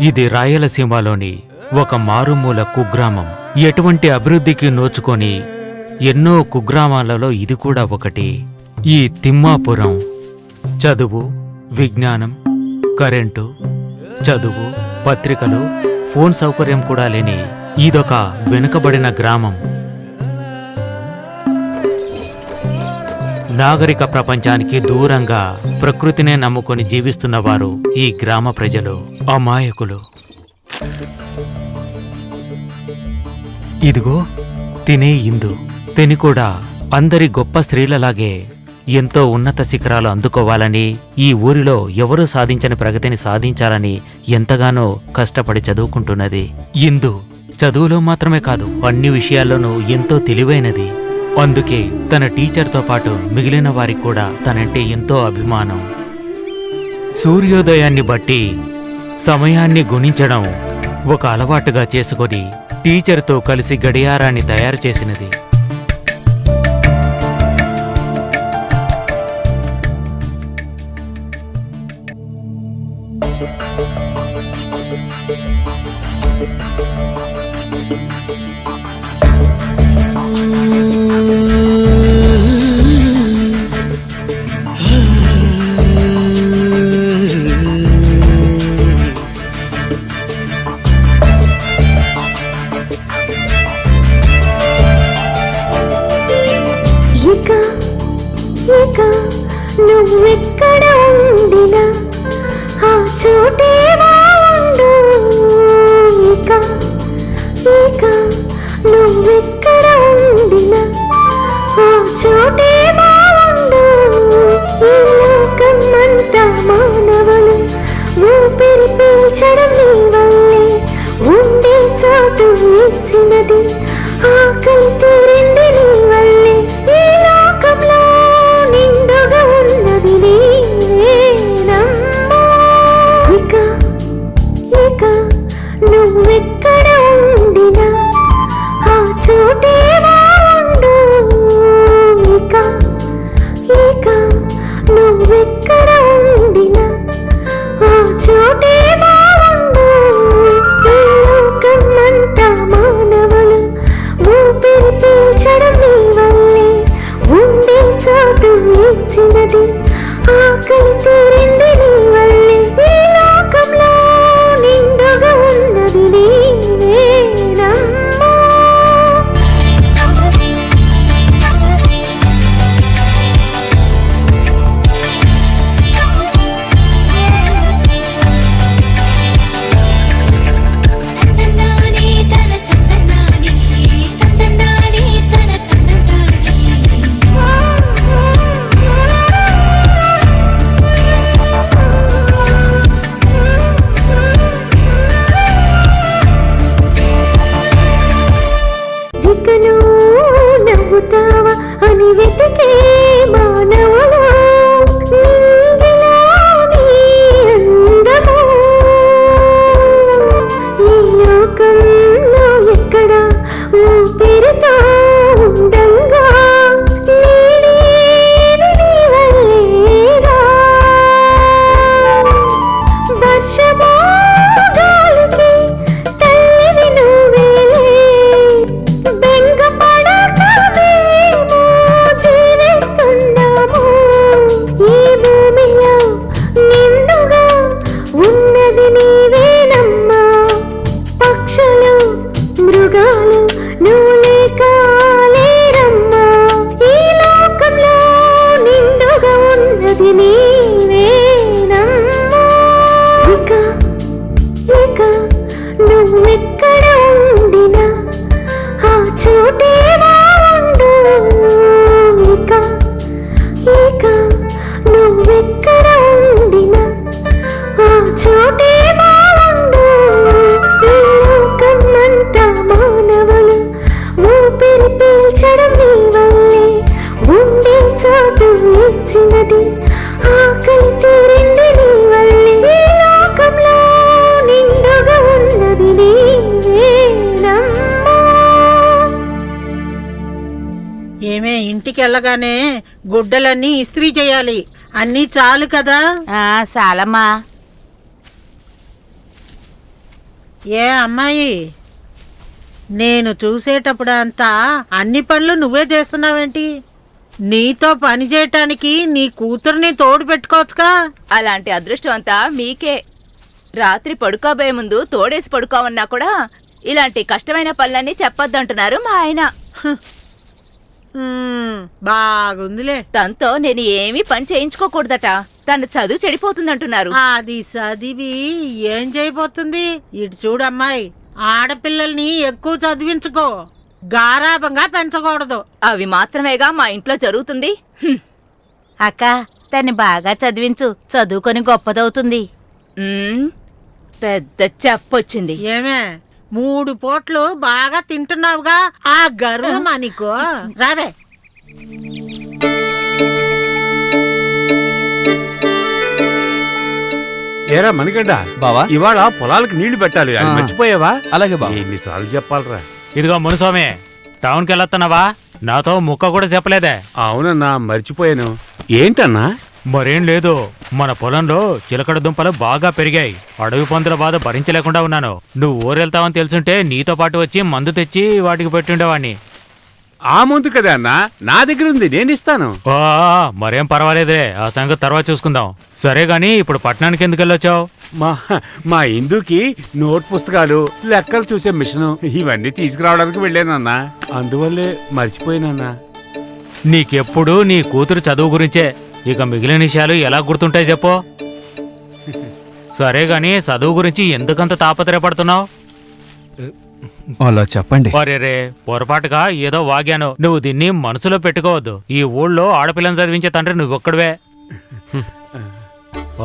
ఇది రాయలసీమలోని ఒక మారుమూల కుగ్రామం. ఎటువంటి అభివృద్ధికి నోచుకొని ఎన్నో కుగ్రామాలలో ఇది కూడా ఒకటి. ఈ తిమ్మాపురం చదువు, విజ్ఞానం, కరెంటు, చదువు, పత్రికలు, ఫోన్ సౌకర్యం కూడా లేని ఇదొక వెనుకబడిన గ్రామం. నాగరిక ప్రపంచానికి దూరంగా ప్రకృతినే నమ్ముకొని జీవిస్తున్నవారు ఈ గ్రామ ప్రజలు. అమాయకులు. ఇదిగో తినే ఇందు. తిని కూడా అందరి గొప్ప స్త్రీలలాగే ఎంతో ఉన్నత శిఖరాలు అందుకోవాలని, ఈ ఊరిలో ఎవరూ సాధించని ప్రగతిని సాధించాలని ఎంతగానో కష్టపడి చదువుకుంటున్నది. ఇందు చదువులో మాత్రమే కాదు, అన్ని విషయాల్లోనూ ఎంతో తెలివైనది. అందుకే తన టీచర్తో పాటు మిగిలిన వారికి కూడా తనంటే ఎంతో అభిమానం. సూర్యోదయాన్ని బట్టి సమయాన్ని గుణించడం ఒక అలవాటుగా చేసుకొని టీచర్తో కలిసి గడియారాన్ని తయారు చేసినది. నువ్వెక్కడ ఉండినా ఆ చోటే బాగుండు. ఇక నువ్వెక్కడ ఉండినా ఆ చోటే బాగుండు. ఈ లోకమంతా మానవులు ఊపిరి పీల్చడం నీ వల్లే. ఉండే చోటు ఇచ్చినది, ఆకలి తీరింది నీ వల్లే. ఈ లోకంలో నిండుగా ఉన్నది నీవేనమ్మా. ఇక నువ్వెక్కడ ఉండినా ఆ చోటే బాగుండు. ఇక నువ్వెక్కడ ఉండినా ఆ చోటే బాగుండు. ఈ లోకమంతా మానవులు ఊపిరి పీల్చడం నీ వల్లే. ఉండే చోటు ఇచ్చినది, ఆకలి తీరింది నీ వల్లే. ఈ లోకంలో నిండుగా ఉన్నది నీవేనమ్మా. నవ్వుతావా అని వెతికే మానవులు నింగిలోని అందము. ఈ లోకంలో ఎక్కడ ఊపిరితో ఉండంగా నీడేది నీ వల్లేరా. వర్షమో గాలికి తల్లివి నువ్వేలే. బెంగపడకమేమో జీవిస్తున్నాము. ఈ భూమిలో నిండుగా ఉన్నది నీవేనమ్మా. పక్షులు, మృగాలు నువ్వు లేక లేరమ్మా. ఈ లోకంలో నిండుగా ఉన్నది నీవేనమ్మా. ఇక నువ్వెక్కడ ఉండినా ఆ చోటే బాగుండు. ఇక నువ్వెక్కడ ఉండినా ఆ చోటే బాగుండు. ఈ లోకమంతా మానవులు ఊపిరి పీల్చడం నీ వల్లే. ఉండే చోటు ఇచ్చినది, ఆకలి తీరింది నీ వల్లే. ఈ లోకంలో నిండుగా ఉన్నది నీవేనమ్మా. ఏమే ఇంటికి వెళ్ళగానే గుడ్డలన్నీ ఇస్త్రీ చేయాలి. అన్నీ చాలు కదా? చాలమ్మా. ఏ అమ్మాయి, నేను చూసేటప్పుడు అంతా అన్ని పనులు నువ్వే చేస్తున్నావేంటి? నీతో పని చేయటానికి నీ కూతుర్ని తోడు పెట్టుకోవచ్చుగా. అలాంటి అదృష్టం అంతా మీకే. రాత్రి పడుకోబోయే ముందు తోడేసి పడుకోమన్నా కూడా ఇలాంటి కష్టమైన పనులన్నీ చెప్పొద్దంటున్నారు మా ఆయన. బాగుందిలే. తనతో నేను ఏమీ పని చేయించుకోకూడదట. తన చదువు చెడిపోతుందంటున్నారు. అది చదివి ఏం చేయబోతుంది? ఇటు చూడమ్మాయి, ఆడపిల్లల్ని ఎక్కువ చదివించుకో, గారాబంగా పెంచకూడదు. అవి మాత్రమేగా మా ఇంట్లో జరుగుతుంది. అక్క తన్ని బాగా చదివించు, చదువుకొని గొప్పదవుతుంది. పెద్ద చెప్పొచ్చింది. ఏమే 3 పూట్లు బాగా తింటున్నావుగా, ఆ గర్వం నీకు రావే. ఏరా మణిగడ్డ, బావా ఇవాళ పొలాలకు నీళ్లు పెట్టాలి, అది మర్చిపోయావా? అలాగే బావా. ఎన్నిసార్లు చెప్పాలరా? ఇదిగో మునుస్వామి, టౌన్కి వెళ్ళొస్తున్నావా? నాతో ముక్క కూడా చెప్పలేదే. అవునన్నా, మర్చిపోయాను. ఏంటన్నా? మరేం లేదు, మన పొలంలో చిలకడ దుంపలు బాగా పెరిగాయి. అడవి పందుల బాధ భరించలేకుండా ఉన్నాను. నువ్వు ఊరెళ్తావని తెలుసుంటే నీతో పాటు వచ్చి మందు తెచ్చి వాటికి పెట్టుండేవాణ్ణి. ఆ ముందు కదా అన్నా, నా దగ్గర ఉంది, నేను ఇస్తాను. మరేం పర్వాలేదే, ఆ సంగతి తర్వాత చూసుకుందాం. సరే గాని ఇప్పుడు పట్టణానికి ఎందుకు వెళ్ళొచ్చావు? మా ఇందుకి నోట్ పుస్తకాలు, లెక్కలు చూసే మిషను ఇవన్నీ తీసుకురావడానికి వెళ్ళానన్నా, అందువల్లే మర్చిపోయానన్నా. నీకెప్పుడు నీ కూతురు చదువు గురించే, ఇక మిగిలిన విషయాలు ఎలా గుర్తుంటాయి చెప్పు. సరే గాని చదువు గురించి ఎందుకంత తాపత్రయపడుతున్నావు? అలా చెప్పండి. రే, పొరపాటుగా ఏదో వాగాను. నువ్వు దీన్ని మనసులో పెట్టుకోవద్దు. ఈ ఊళ్ళో ఆడపిల్లని చదివించే తండ్రి నువ్వొక్కడివే.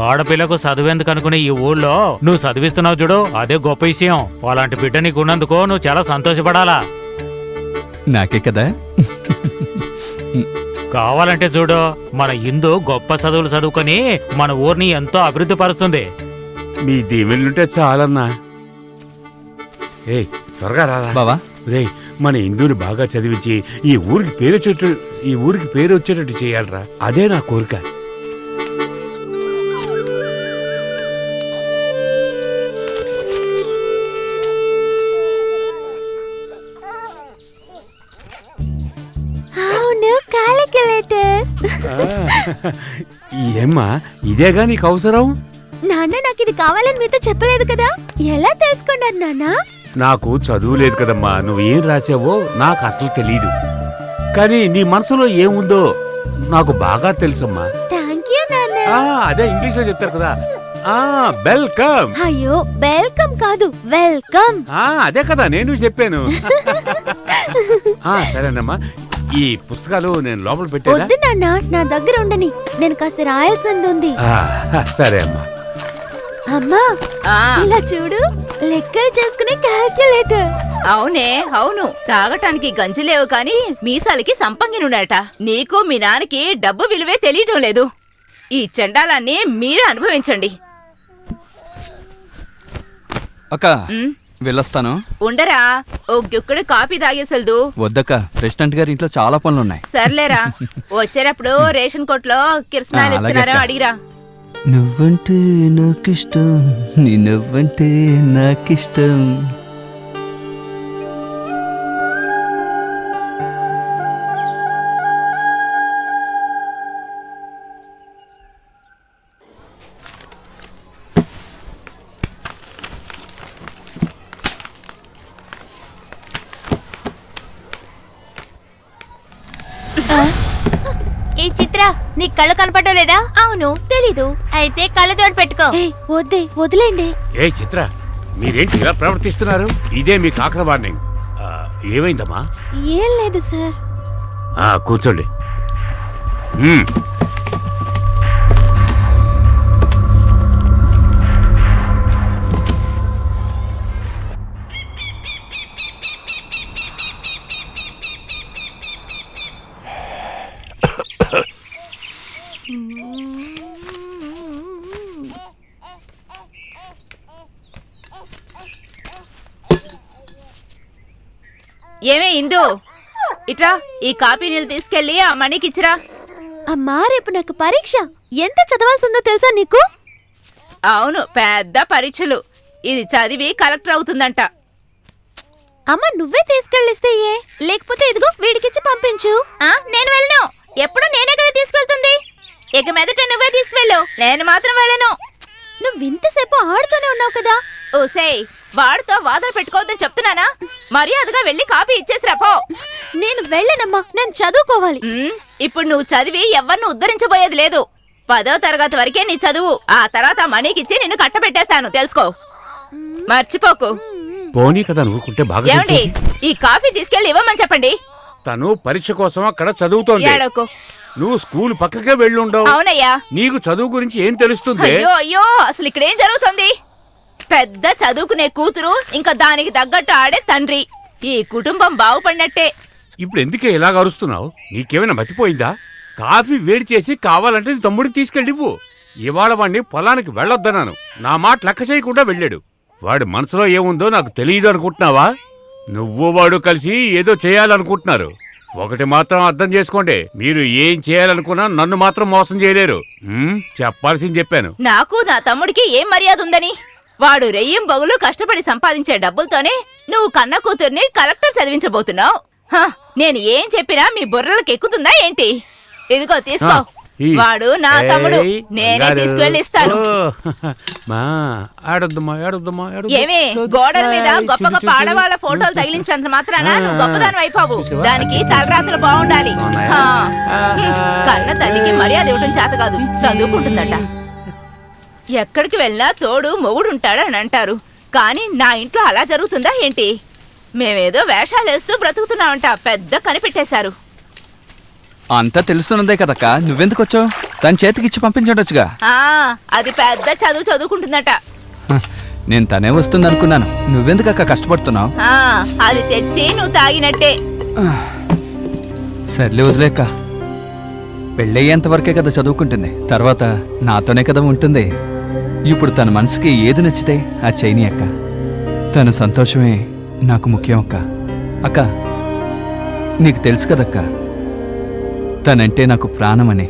ఆడపిల్లకు చదువెందుకు అనుకుని ఈ ఊళ్ళో నువ్వు చదివిస్తున్నావు చూడు, అదే గొప్ప విషయం. అలాంటి బిడ్డ నీకు ఉన్నందుకు నువ్వు చాలా సంతోషపడాలా. నాకే కదా. కావాలంటే చూడు, మన ఇందు గొప్ప చదువులు చదువుకొని మన ఊరిని ఎంతో అభివృద్ధి పరుస్తుంది. మీ దీవెనలుంటే చాలన్నా. ఏయ్ త్వరగా రారా బావా. రే, మన ఇందుని బాగా చదివించి ఈ ఊరికి పేరు వచ్చేటట్టు చేయాలరా, అదే నా కోరిక. అవును, కాలిక్యులేటర్. ఏమ్మా, ఇదేగా నీకు అవసరం? నాన్న నాకు ఇది కావాలని మీతో చెప్పలేదు కదా, ఎలా తెలుసుకున్నారు నాన్న? నాకు చదువు లేదు కదమ్మా, నువ్వేం రాసావో నాకు అసలు తెలీదు. కానీ నీ మనసులో ఏముందో నాకు బాగా తెలుసమ్మా. థ్యాంక్ యూ నాన్న. అదే ఇంగ్లీష్ లో చెప్తారు కదా, వెల్కమ్. అయ్యో, వెల్కమ్ కాదు, వెల్కమ్. అదే కదా నేను చెప్పాను. సరేనమ్మా, ఈ పుస్తకాలు నేను లోపల పెట్టేదా? వద్దు నాన్న, నా దగ్గర ఉండని, నేను కాస్త రాయాల్సింది ఉంది. సరే అమ్మా. అమ్మా, ఇలా చూడు, లెక్కలు చేసుకునే క్యాల్కులేటర్. అవునే, అవును. తాగటానికి గంజి లేవు కాని మీసాలకి సంపంగినుడట. నీకు మీ నాన్నకి డబ్బు విలువే తెలియటం లేదు. ఈ చండాలాన్ని మీరే అనుభవించండి. అక్క వెళ్ళొస్తాను. ఉండరా, ఓ గుక్కడు కాఫీ తాగేసెల్దు. వద్దక్క, ప్రెసిడెంట్ గారి ఇంట్లో చాలా పనులున్నాయి. సర్లేరా, వచ్చేటప్పుడు రేషన్ కొట్లో కిరసనాలు ఇస్తున్నారో అడిగిరా. నువ్వంటే నాకిష్టం, నీ నువ్వంటే నాకిష్టం. ఈ చిత్ర నీ కళ్ళు కనపడడం లేదా? అవును, తెలీదు. అయితే కళ్ళజోడు పెట్టుకో. వద్దే, వదిలేండి. ఏ చిత్ర, మీరేంటి ఇలా ప్రవర్తిస్తున్నారు? ఇదే మీ కాకర వార్నింగ్. ఏమైందమ్మా? ఏం లేదు సార్. కూర్చోండి. ఏమే ఇందు, ఇట్రా, ఈ కాపీ నీళ్ళు తీసుకెళ్లి ఆ మణికి ఇచ్చిరా. అమ్మా, రేపు నాకు పరీక్ష. ఎంత చదవాల్సిందో తెలుసా నీకు? అవును, పెద్ద పరీక్షలు. ఇది చదివి కలెక్టర్ అవుతుందంట. అమ్మ నువ్వే తీసుకెళ్ళిస్తే ఏ లేకపోతే ఇదిగో వీడికిచ్చి పంపించు. నేను వెళ్ళను. ఎప్పుడు నేనే కదా తీసుకెళ్తుంది. ఇక మీదట నువ్వే తీసుకెళ్ళు, నేను మాత్రం వెళ్ళను. నువ్వు ఇంతసేపు ఆడుతూనే ఉన్నావు కదా. ఓసేయ్, వాడితో వాదన పెట్టుకోవద్దని చెప్తున్నానా? మర్యాదగా వెళ్ళి కాపీ ఇచ్చేసిరా పో. నేను వెళ్ళనమ్మా, నేను చదువుకోవాలి. ఇప్పుడు నువ్వు చదివి ఎవరిని ఉద్ధరించబోయేది లేదు. 10వ తరగతి వరకే నీ చదువు. ఆ తర్వాత మనీకిచ్చి నిన్ను కట్టబెట్టేస్తాను, తెలుసుకో. మర్చిపోకు. పోనీ కదా నువ్వుకుంటే బాగా ఏమండి, చెప్తుంది. ఈ కాఫీ తీసుకెళ్లి ఇవ్వమని చెప్పండి. తను పరీక్ష కోసం అక్కడ చదువుతోంది. ఏడవకు. నువ్వు స్కూల్ పక్కకే వెళ్ళుండవు. అవునయ్యా. నీకు చదువు గురించి ఏం తెలుస్తుంది? అయ్యో అయ్యో, అసలు ఇక్కడేం జరుగుతుంది? పెద్ద చదువుకునే కూతురు, ఇంకా దానికి తగ్గట్టు ఆడే తండ్రి. ఈ కుటుంబం బాగుపడినట్టే. ఇప్పుడు ఎందుకే ఇలాగ అరుస్తున్నావు? నీకేమైనా మతిపోయిందా? కాఫీ వేడి చేసి కావాలంటే నీ తమ్ముడికి తీసుకెళ్ళివ్వు. ఇవాళ వాడిని పొలానికి వెళ్ళొద్దన్నాను. నా మాట లెక్క చేయకుండా వెళ్ళాడు. వాడి మనసులో ఏముందో నాకు తెలియదు అనుకుంటున్నావా? నువ్వు వాడు కలిసి ఏదో చేయాలనుకుంటున్నారు. ఒకటి మాత్రం అర్థం చేసుకోండి, మీరు ఏం చేయాలనుకున్నా నన్ను మాత్రం మోసం చేయలేరు. చెప్పాల్సింది చెప్పాను. నాకు నా తమ్ముడికి ఏం మర్యాద ఉందని? వాడు రెయ్యం బగులు కష్టపడి సంపాదించే డబ్బులతోనే నువ్వు కన్న కూతుర్ని కలెక్టర్ చదివించబోతున్నావు. నేను ఏం చెప్పినా మీ బుర్రలకు ఎక్కుతుందా ఏంటి? ఇదిగో తీసుకో. వాడు నా తమ్ముడు, నేనే తీసుకువెళ్ళి ఇస్తాను. ఏమే, గోడల మీద గొప్ప గొప్ప ఆడవాళ్ల ఫోటోలు తగిలించినంత మాత్రాన నువ్వు గొప్పదానం అయిపోవు. దానికి తలరాత్రులు బాగుండాలి. కన్న తల్లికి మర్యాద ఇవ్వడం చేత కాదు, చదువుకుంటుందట. ఎక్కడికి వెళ్ళినా తోడు మొగుడుంటాడు అని అంటారు. కానీ నా ఇంట్లో అలా జరుగుతుందా ఏంటి? మేమేదో వేషాలేస్తూ బ్రతుకుతున్నామంట, పెద్ద కనిపెట్టేశారు. అంతా తెలుస్తున్నదే కదక్క, నువ్వెందుకు వచ్చావు? తన చేతికి ఇచ్చి పంపించడొచ్చుగా. అది పెద్ద చదువు చదువుకుంటుందట. నేను తనే వస్తుంది అనుకున్నాను. నువ్వెందుకక్క కష్టపడుతున్నావు? అది తెచ్చి నువ్వు తాగినట్టే. సర్లే వదిలేక్క. పెళ్ళయ్యేంత వరకే కదా చదువుకుంటుంది, తర్వాత నాతోనే కదా ఉంటుంది. ఇప్పుడు తన మనసుకి ఏది నచ్చితే ఆ చేయని అక్క. తన సంతోషమే నాకు ముఖ్యం అక్క. అక్క, నీకు తెలుసు కదక్క, తనంటే నాకు ప్రాణమని.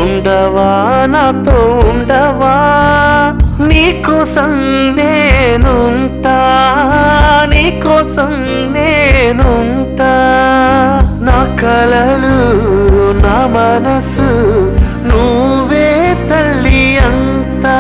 ఉండవా నాతో ఉండవా, నీకోసం నేనుంటా, నీకోసం నేనుంటా. నా కలలు నా మనసు నువ్వే తల్లి అంతా.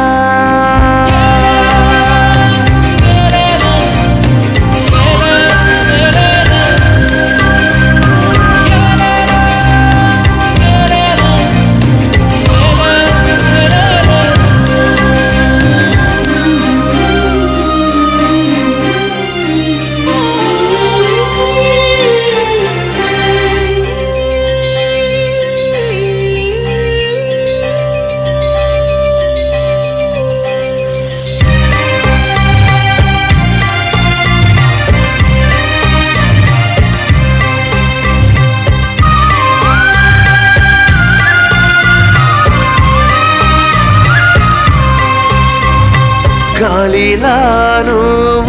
గాలిలాను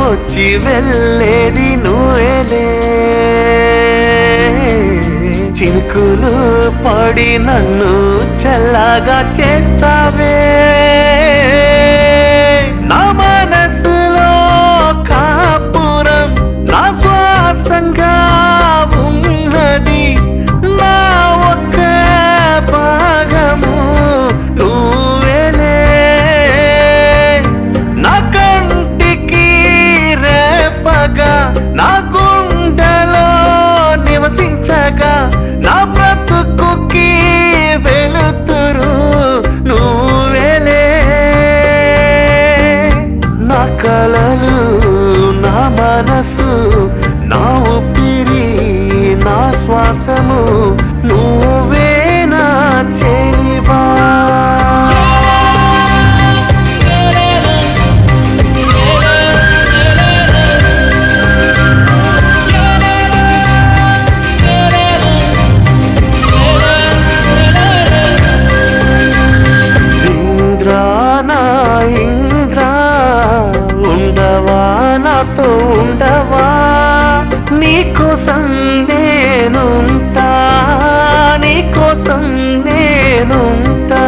వచ్చి వెళ్ళేది నువ్వేలే, చినుకులు పడి నన్ను చల్లగా చేస్తావే. నా మనసులో కాపురం నా శ్వాసంగా ఉన్నది, నా ఒక్క భాగము నువ్వేలే. నా కంటికి రేపగా నా గుండెలో నివసించగా, నా బ్రతుకుకి వెలుతురు నువ్వేలే. నా కలలు నా మనసు నా ఊపిరి కోసం నేనుంటా, నీ కోసం నేనుంటా.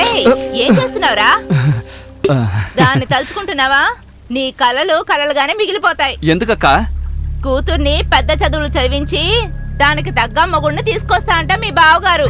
ఏయ్, ఏం చేస్తున్నావురా? దాన్ని తలుచుకుంటున్నావా? నీ కలలు కలలుగానే మిగిలిపోతాయి. ఎందుకక్కా? కూతుర్ని పెద్ద చదువులు చదివించి దానికి తగ్గ మొగుడిని తీసుకొస్తా అంట మీ బావగారు.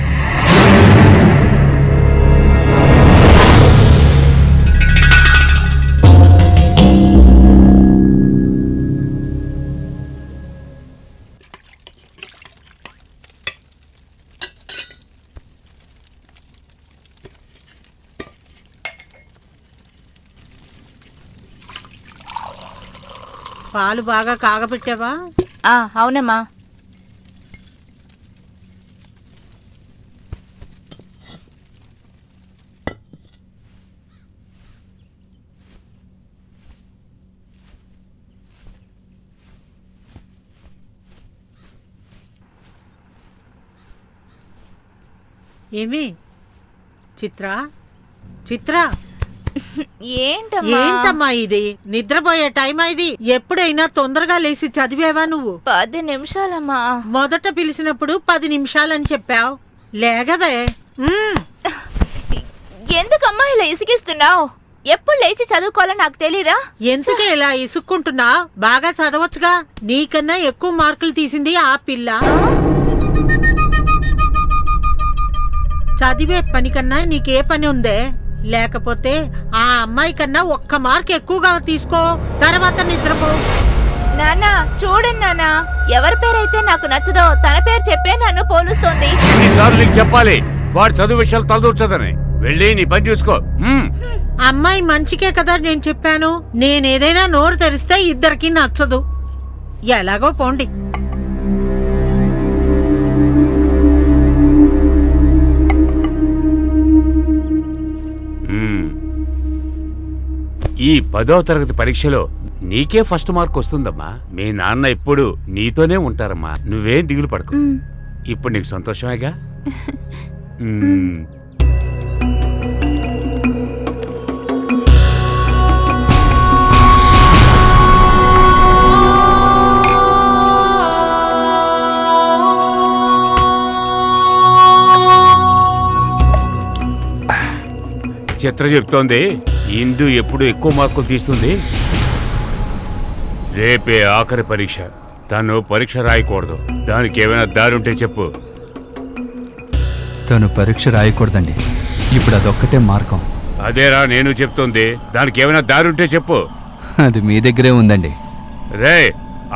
పాలు బాగా కాగబెట్టావా? అవునమ్మా. ఏమి చిత్ర చిత్ర ఏంటమ్మా? ఏంటమ్మా ఇది? నిద్రపోయే టైం ఇది. ఎప్పుడైనా తొందరగా లేచి చదివేవా నువ్వు? 10 నిమిషాలమ్మా. మొదట పిలిచినప్పుడు 10 నిమిషాలని చెప్పావు. లేగవే. ఎందుకమ్మా ఇలా ఇసిగిస్తున్నావు? ఎప్పుడు లేచి చదువుకోవాలో నాకు తెలీదా? ఎందుకే ఇలా ఇసుక్కుంటున్నా? బాగా చదవచ్చుగా. నీకన్నా ఎక్కువ మార్కులు తీసింది ఆ పిల్ల. చదివే పని కన్నా నీకే పని ఉందే? లేకపోతే ఆ అమ్మాయి కన్నా 1 మార్క్ ఎక్కువగా తీసుకో, తర్వాత నిద్రపో. నాన్న చూడండి నాన్న, ఎవరి పేరైతే నాకు నచ్చదో తన పేరు చెప్పే నన్ను పోలుస్తోంది. ఎన్నిసార్లు నీకు చెప్పాలి వాడు చదువు విషయాలు తలదూర్చదని? వెళ్ళి నీ పని చూసుకో. అమ్మాయి మంచికే కదా నేను చెప్పాను. నేనేదైనా నోరు తెరిస్తే ఇద్దరికి నచ్చదు. ఎలాగో పోండి. ఈ 10వ తరగతి పరీక్షలో నీకే ఫస్ట్ మార్క్ వస్తుందమ్మా. మీ నాన్న ఎప్పుడు నీతోనే ఉంటారమ్మా. నువ్వేం దిగులు పడకు. ఇప్పుడు నీకు సంతోషమేగా? చిత్ర చెప్తోంది ఇందు ఎప్పుడు ఎక్కువ మార్కులు తీస్తుంది. రేపే ఆఖరి పరీక్ష. తను పరీక్ష రాయకూడదు. దానికి ఏమైనా దారి ఉంటే చెప్పు. తను పరీక్ష రాయకూడదండి. ఇప్పుడు అదొక్కటే మార్గం. అదేరా నేను చెప్తోంది. దానికి ఏమైనా దారి ఉంటే చెప్పు. అది మీ దగ్గరే ఉందండి. రే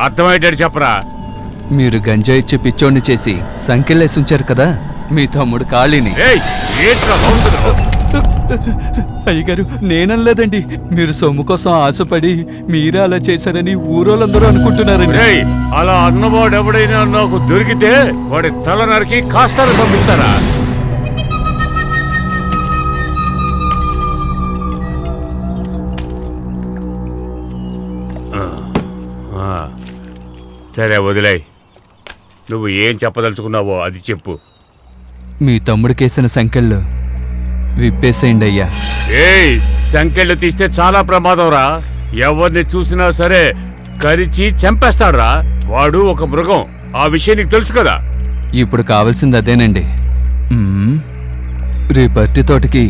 అర్థమయ్యేటట్టు చెప్పరా. మీరు గంజా ఇచ్చి పిచ్చోడిని చేసి సంఖ్యలేసి ఉంచారు కదా మీ తమ్ముడు ఖాళీని. అయ్యగారు నేననలేదండి. మీరు సొమ్ము కోసం ఆశపడి మీరే అలా చేశారని ఊరోళ్ళందరూ అనుకుంటున్నారండి. అలా అన్నవాడు ఎవడైనా నాకు దొరికితే వాడి తల నరికి కాస్తాను పంపిస్తారా? సరే వదిలేయ్. నువ్వు ఏం చెప్పదలుచుకున్నావో అది చెప్పు. మీ తమ్ముడికేసిన సంఖ్యలు విప్పేసేయండి అయ్యా. ఏయ్ సంఖ్యలు తీస్తే చాలా ప్రమాదం రా. ఎవరిని చూసినా సరే కరిచి చంపేస్తాడురా. వాడు ఒక మృగం. ఆ విషయం నీకు తెలుసు కదా. ఇప్పుడు కావాల్సింది అదేనండి. రేపు అరటి తోటకి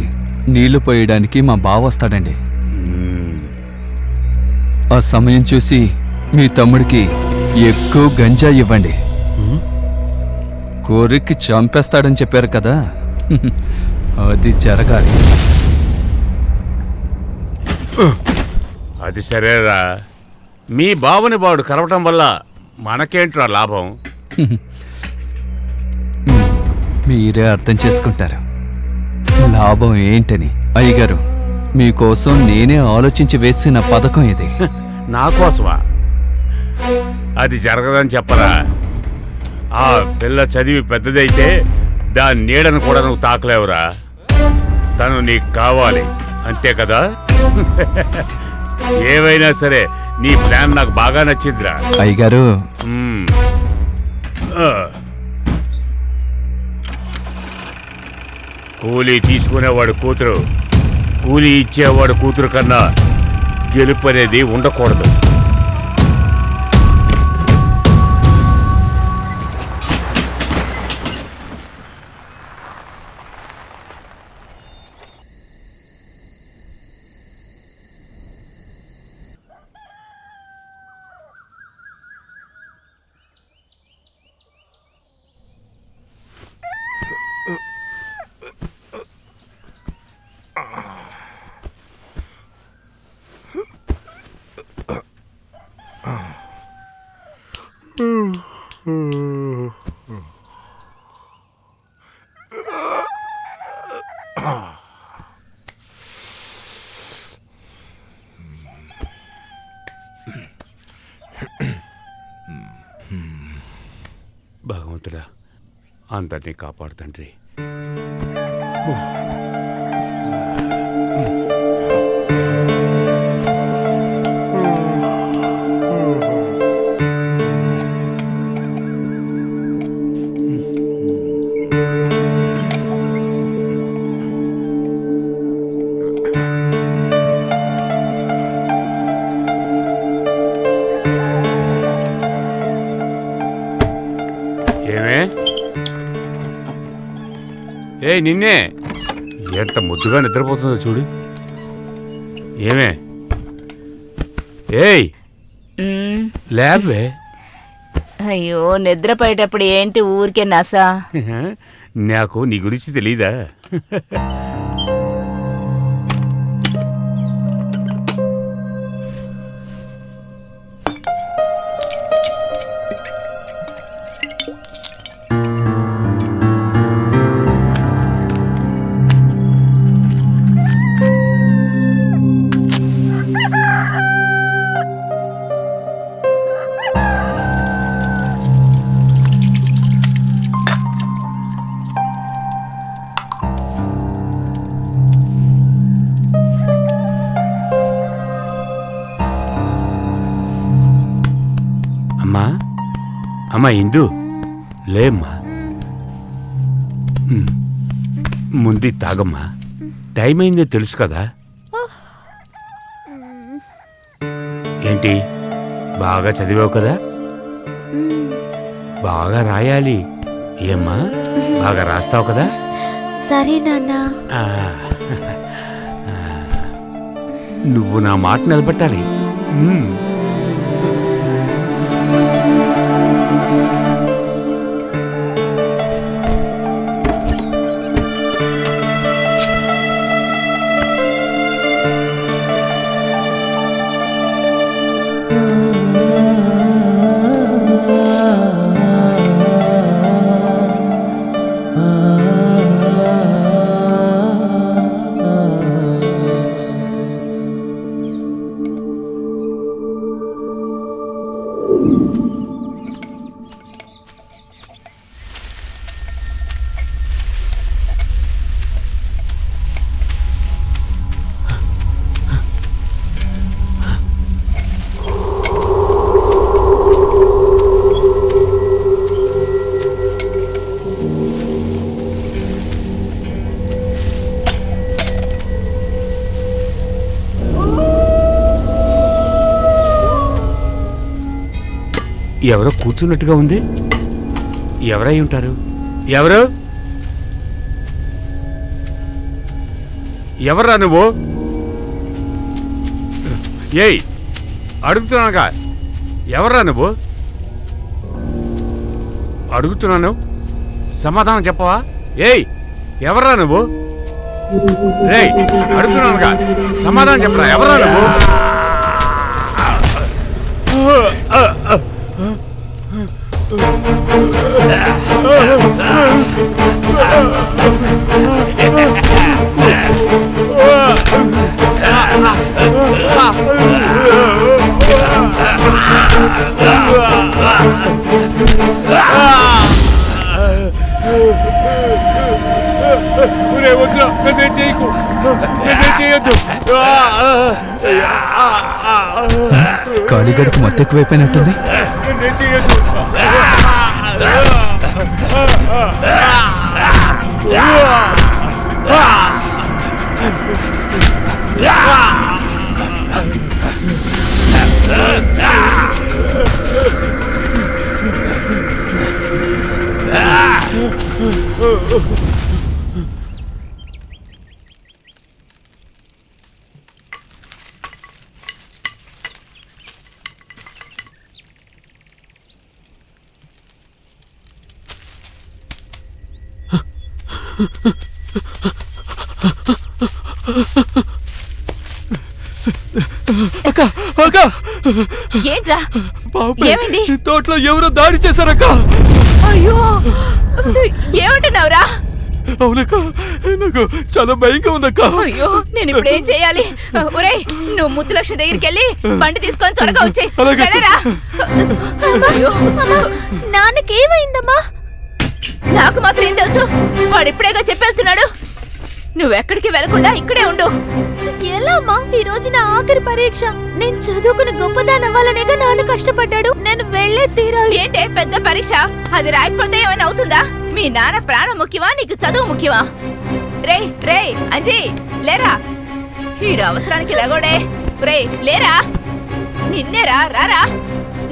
నీళ్లు పోయడానికి మా బావ వస్తాడండి. ఆ సమయం చూసి మీ తమ్ముడికి ఎక్కువ గంజా ఇవ్వండి. కోరికి చంపేస్తాడని చెప్పారు కదా, అది జరగాలి. అది సరేరా. మీ బావని వాడు కరవటం వల్ల మనకేంట్రా లాభం? మీరే అర్థం చేసుకుంటారు లాభం ఏంటని. అయ్యగారు మీకోసం నేనే ఆలోచించి వేసిన పథకం ఇది. నా కోసమా? అది జరగదని చెప్పరా. ఆ పిల్ల చదివి పెద్దదైతే దాని నీడను కూడా నువ్వు తాకలేవురా. తను నీకు కావాలి అంతే కదా? ఏవైనా సరే నీ ప్లాన్ నాకు బాగా నచ్చిందిరా. అయ్యగారు, కూలీ తీసుకునేవాడు కూతురు, కూలీ ఇచ్చేవాడు కూతురు కన్నా గెలుపు అనేది ఉండకూడదు. భగవంతుడా, అందరినీ కాపాడు తండ్రి. ఏయ్ నిన్నే, ఎంత ముద్దుగా నిద్రపోతుందో చూడు. ఏమే? ఏయ్ లేవే. అయ్యో, నిద్రపోయేటప్పుడు ఏంటి ఊరికే నసా? నాకు నీ గురించి తెలీదా? అమ్మా ఇందు, లేమ్మా, ముందు తాగమ్మా. టైం అయిందో తెలుసు కదా. ఏంటి, బాగా చదివావు కదా? బాగా రాయాలి. ఏమ్మా, బాగా రాస్తావు కదా? సరే నాన్న. నువ్వు నా మాట నిలబెట్టాలి. ఎవరో కూర్చున్నట్టుగా ఉంది. ఎవరై ఉంటారు? ఎవరు? ఎవరా నువ్వు? ఏయ్ అడుగుతున్నానుగా, ఎవరా నువ్వు? అడుగుతున్నాను, సమాధానం చెప్పవా? ఏయ్ ఎవరా నువ్వు? ఏయ్ అడుగుతున్నానుగా, సమాధానం చెప్పరా, ఎవరా నువ్వు? Ah! ఒరే వద్దురా, నన్నేం చేయకు, నన్నేం చేయొద్దు. కాళీగడికి మొత్తం ఎక్కువైపోయినట్టుంది. నన్నేం చేయొద్దు. ఏంట్రా ఏమైంది? తోటలో ఎవరో దాడి చేశారక్క. అయ్యో ఏమంటున్నావురా? అవునక్క, నాకు చాలా భయంగా ఉందక్క. అయ్యో నేను ఇప్పుడు ఏం చేయాలి? ఒరేయ్ నువ్వు ముత్తులక్ష్మి దగ్గరికి వెళ్ళి బండి తీసుకొని త్వరగా వచ్చేయ్. అలాగే. వెళ్ళరా. అయ్యో నాన్నకేమైందమ్మా? నాకు మాత్రం ఏం తెలుసు? వాడు ఇప్పుడేగా చెప్పేస్తున్నాడు. నువ్వెక్కడికి వెళ్లకుండా ఇక్కడే ఉండు. ఎలా అమ్మా? ఈ రోజు నా ఆఖరి పరీక్ష. నేను చదువుకుని గొప్పదాని అవ్వాలనేగా నాన్న కష్టపడ్డాడు. నేను వెళ్ళే తీరాలి. ఏంటే పెద్ద పరీక్ష? అది రాయకపోతే ఏమైనా అవుతుందా? మీ నాన్న ప్రాణం ముఖ్యమా, నీకు చదువు ముఖ్యమా? రే రే అంజీ లేరా, ఈడు అవసరానికి లేగోడే. రే లేరా, నిన్నేరా, రారా.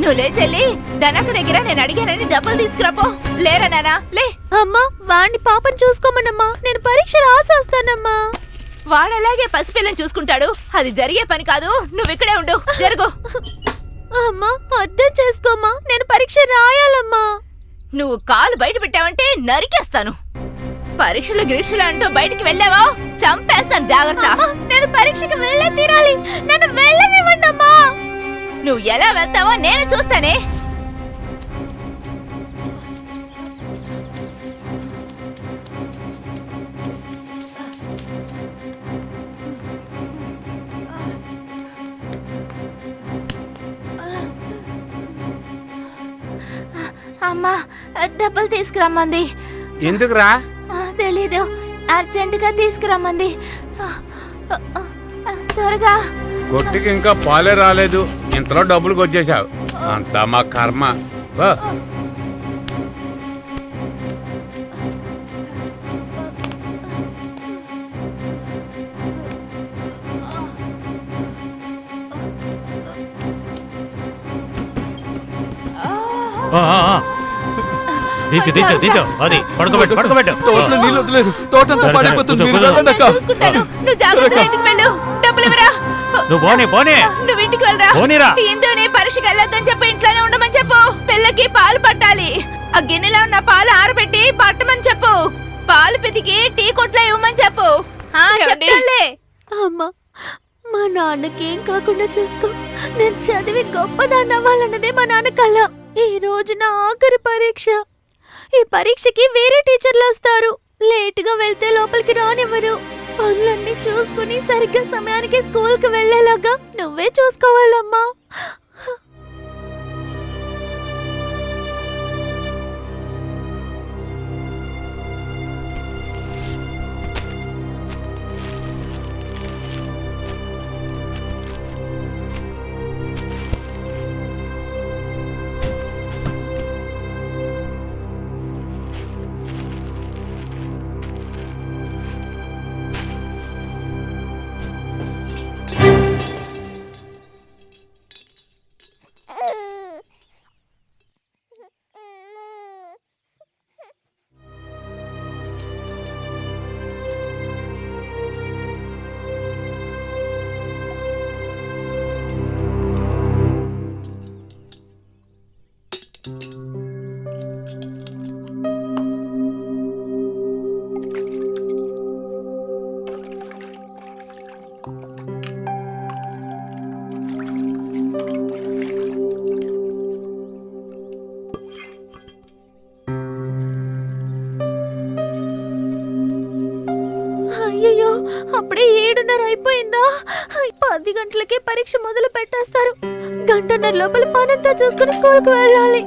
నువ్వు లేచెల్లి ధనక్క దగ్గర నేను అడిగానని డబ్బులు తీసుకురాపో. లేరా నానా లే. అమ్మా వాణ్ణి పాపం చూసుకోమనమ్మా, నేను పరీక్ష రాసొస్తానమ్మా. వాడలాగే పసిపిల్లని చూసుకుంటాడు. అది జరిగే పని కాదు. నువ్వు ఇక్కడే ఉండు. జరుగు. అమ్మా అర్థం చేసుకోమ్మా, నేను పరీక్ష రాయాలమ్మా. నువ్వు కాలు బయట పెట్టావంటే నరికేస్తాను. పరీక్షలు గిరీక్షలు అంటూ బయటికి వెళ్ళావా చంపేస్తాను. జాగ్రత్త. నేను పరీక్షకి వెళ్ళే తీరాలి. నన్ను వెళ్ళనివ్వండమ్మా. నువ్వు ఎలా వెళ్తావో నేను చూస్తానే. అమ్మా డబ్బులు తీసుకురమ్మంది. ఎందుకురా? తెలీదు, అర్జెంటుగా తీసుకురమ్మంది. త్వరగా. కొట్టికి ఇంకా పాలే రాలేదు, ఇంతలో డబ్బులు వచ్చేసావు. అంతా మా కర్మ. వా. దించు దించు దించు. అది పడుకోబెట్టు పడుకోబెట్టు. తోటలో నీళ్ళు వదిలేదు, తోటంతా పాడైపోతుంది. మీరు వెళ్ళండి అక్క. నేను చూసుకుంటాను. నువ్వు జాగ్రత్తగా ఇంటికి వెళ్ళు. డబ్బులు ఇవ్వరా. నువ్వు పోనీ పోనీ. నువ్వు ఇంటికి వెళ్ళరా. పోనీరా. ఇందుని పరీక్షకి వెళ్ళొద్దని చెప్పి ఇంట్లోనే ఉండమని చెప్పు. పిల్లకి పాలు పట్టాలి. ఆ గిన్నెలో ఉన్న పాలు ఆరబెట్టి పట్టమని చెప్పు. పాలు పితికి టీ కొట్లో ఇవ్వమని చెప్పు. చెప్తాలే. అమ్మా మా నాన్నకేం కాకుండా చూసుకో. నేను చదివి గొప్పదాన్ని అవ్వాలన్నదే మా నాన్న కల. ఈ రోజు నా ఆఖరి పరీక్ష. ఈ పరీక్షకి వేరే టీచర్లు వస్తారు. లేటుగా వెళ్తే లోపలికి రానివ్వరు. పనులన్నీ చూసుకుని సరిగ్గా సమయానికి స్కూల్కి వెళ్ళేలాగా నువ్వే చూసుకోవాలమ్మా. అయ్యయ్యో అప్పుడే 7:30 అయిపోయిందా? 10 గంటలకే పరీక్ష మొదలు పెట్టేస్తారు. గంటన్నర లోపల పనంతా చూసుకుని స్కూల్కి వెళ్ళాలి.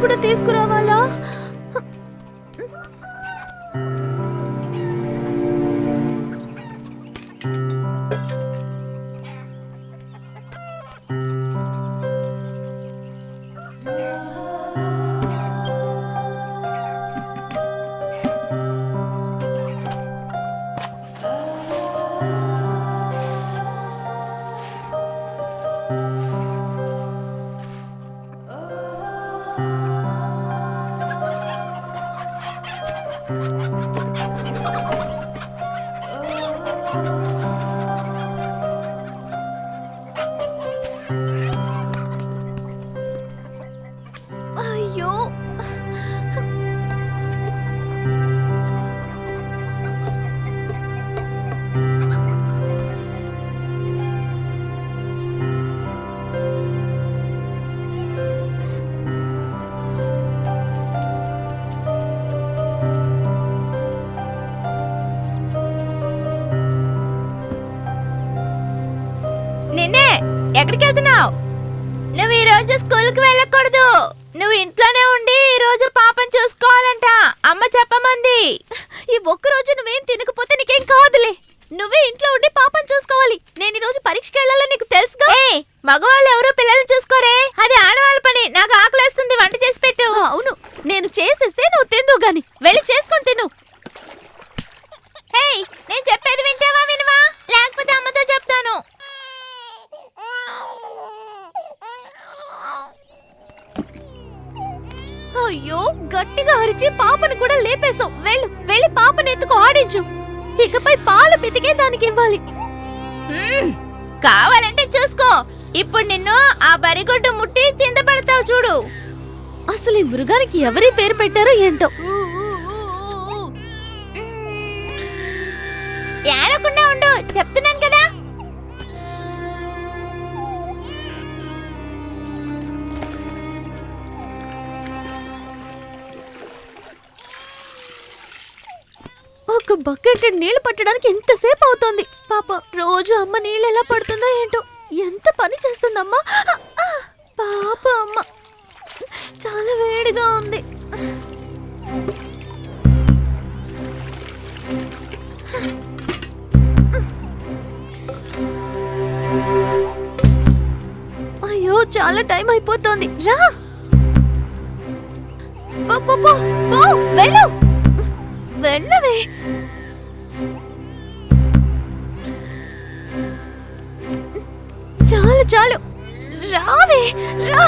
కూడా తీసుకురావాలా? అయ్యో, నిన్నే ఎక్కడికి వెళ్తున్నావు? నువ్వు ఈ రోజు స్కూల్కి వెళ్ళకూడదు. నువ్వు ఇంట్లోనే ఉండి ఈ రోజు పాపని చూసుకోవాలంట. అమ్మ చెప్పమంది. ఈ ఒక్కరోజు నువ్వేం తినకపోతే నీకేం కాదులే. నువ్వే ఇంట్లో ఉండి పాపని చూసుకోవాలి. నేను ఈ రోజు పరీక్షకి వెళ్ళాలని నీకు తెలుసుగా. మగవాళ్ళు ఎవరు పిల్లల్ని చూసుకోరే, అది ఆడవాళ్ళ పని. నాకు ఆకలేస్తుంది, వంట చేసి పెట్టు. అవును, నేను చేసేస్తే నువ్వు తిందు గాని. వెళ్ళి చేసుకొని తిను. నేను చెప్పేది వింటావా వినవా? లేకపోతే అమ్మతో చెప్తాను. అయ్యో, గట్టిగా అరిచి పాపను కూడా లేపేశావు. వెళ్ళి పాపను ఎత్తుకు ఆడించు. ఇకపై పాలు పితికే దానికి ఇవ్వాలి. కావాలంటే చూసుకో. ఇప్పుడు నిన్ను ఆ బరిగొడ్డు ముట్టి తింద పడతావు చూడు. అసలు ఈ మృగానికి ఎవరి పేరు పెట్టారో ఏంటో. ఏడకుండా ఉండు, చెప్తున్నాను కదా. ఒక బకెట్ నీళ్లు పట్టడానికి ఎంతసేపు అవుతోంది. పాప రోజు అమ్మ నీళ్ళు ఎలా పడుతుందో ఏంటో. ఎంత పని చేస్తుందమ్మా. పాప అమ్మ చాలా వేడిగా ఉంది. అయ్యో, చాలా టైం అయిపోతోంది. రా, పో, పో, పో, పో, వెళ్ళు, వెళ్ళవే. చాలు చాలు, రావే, రా.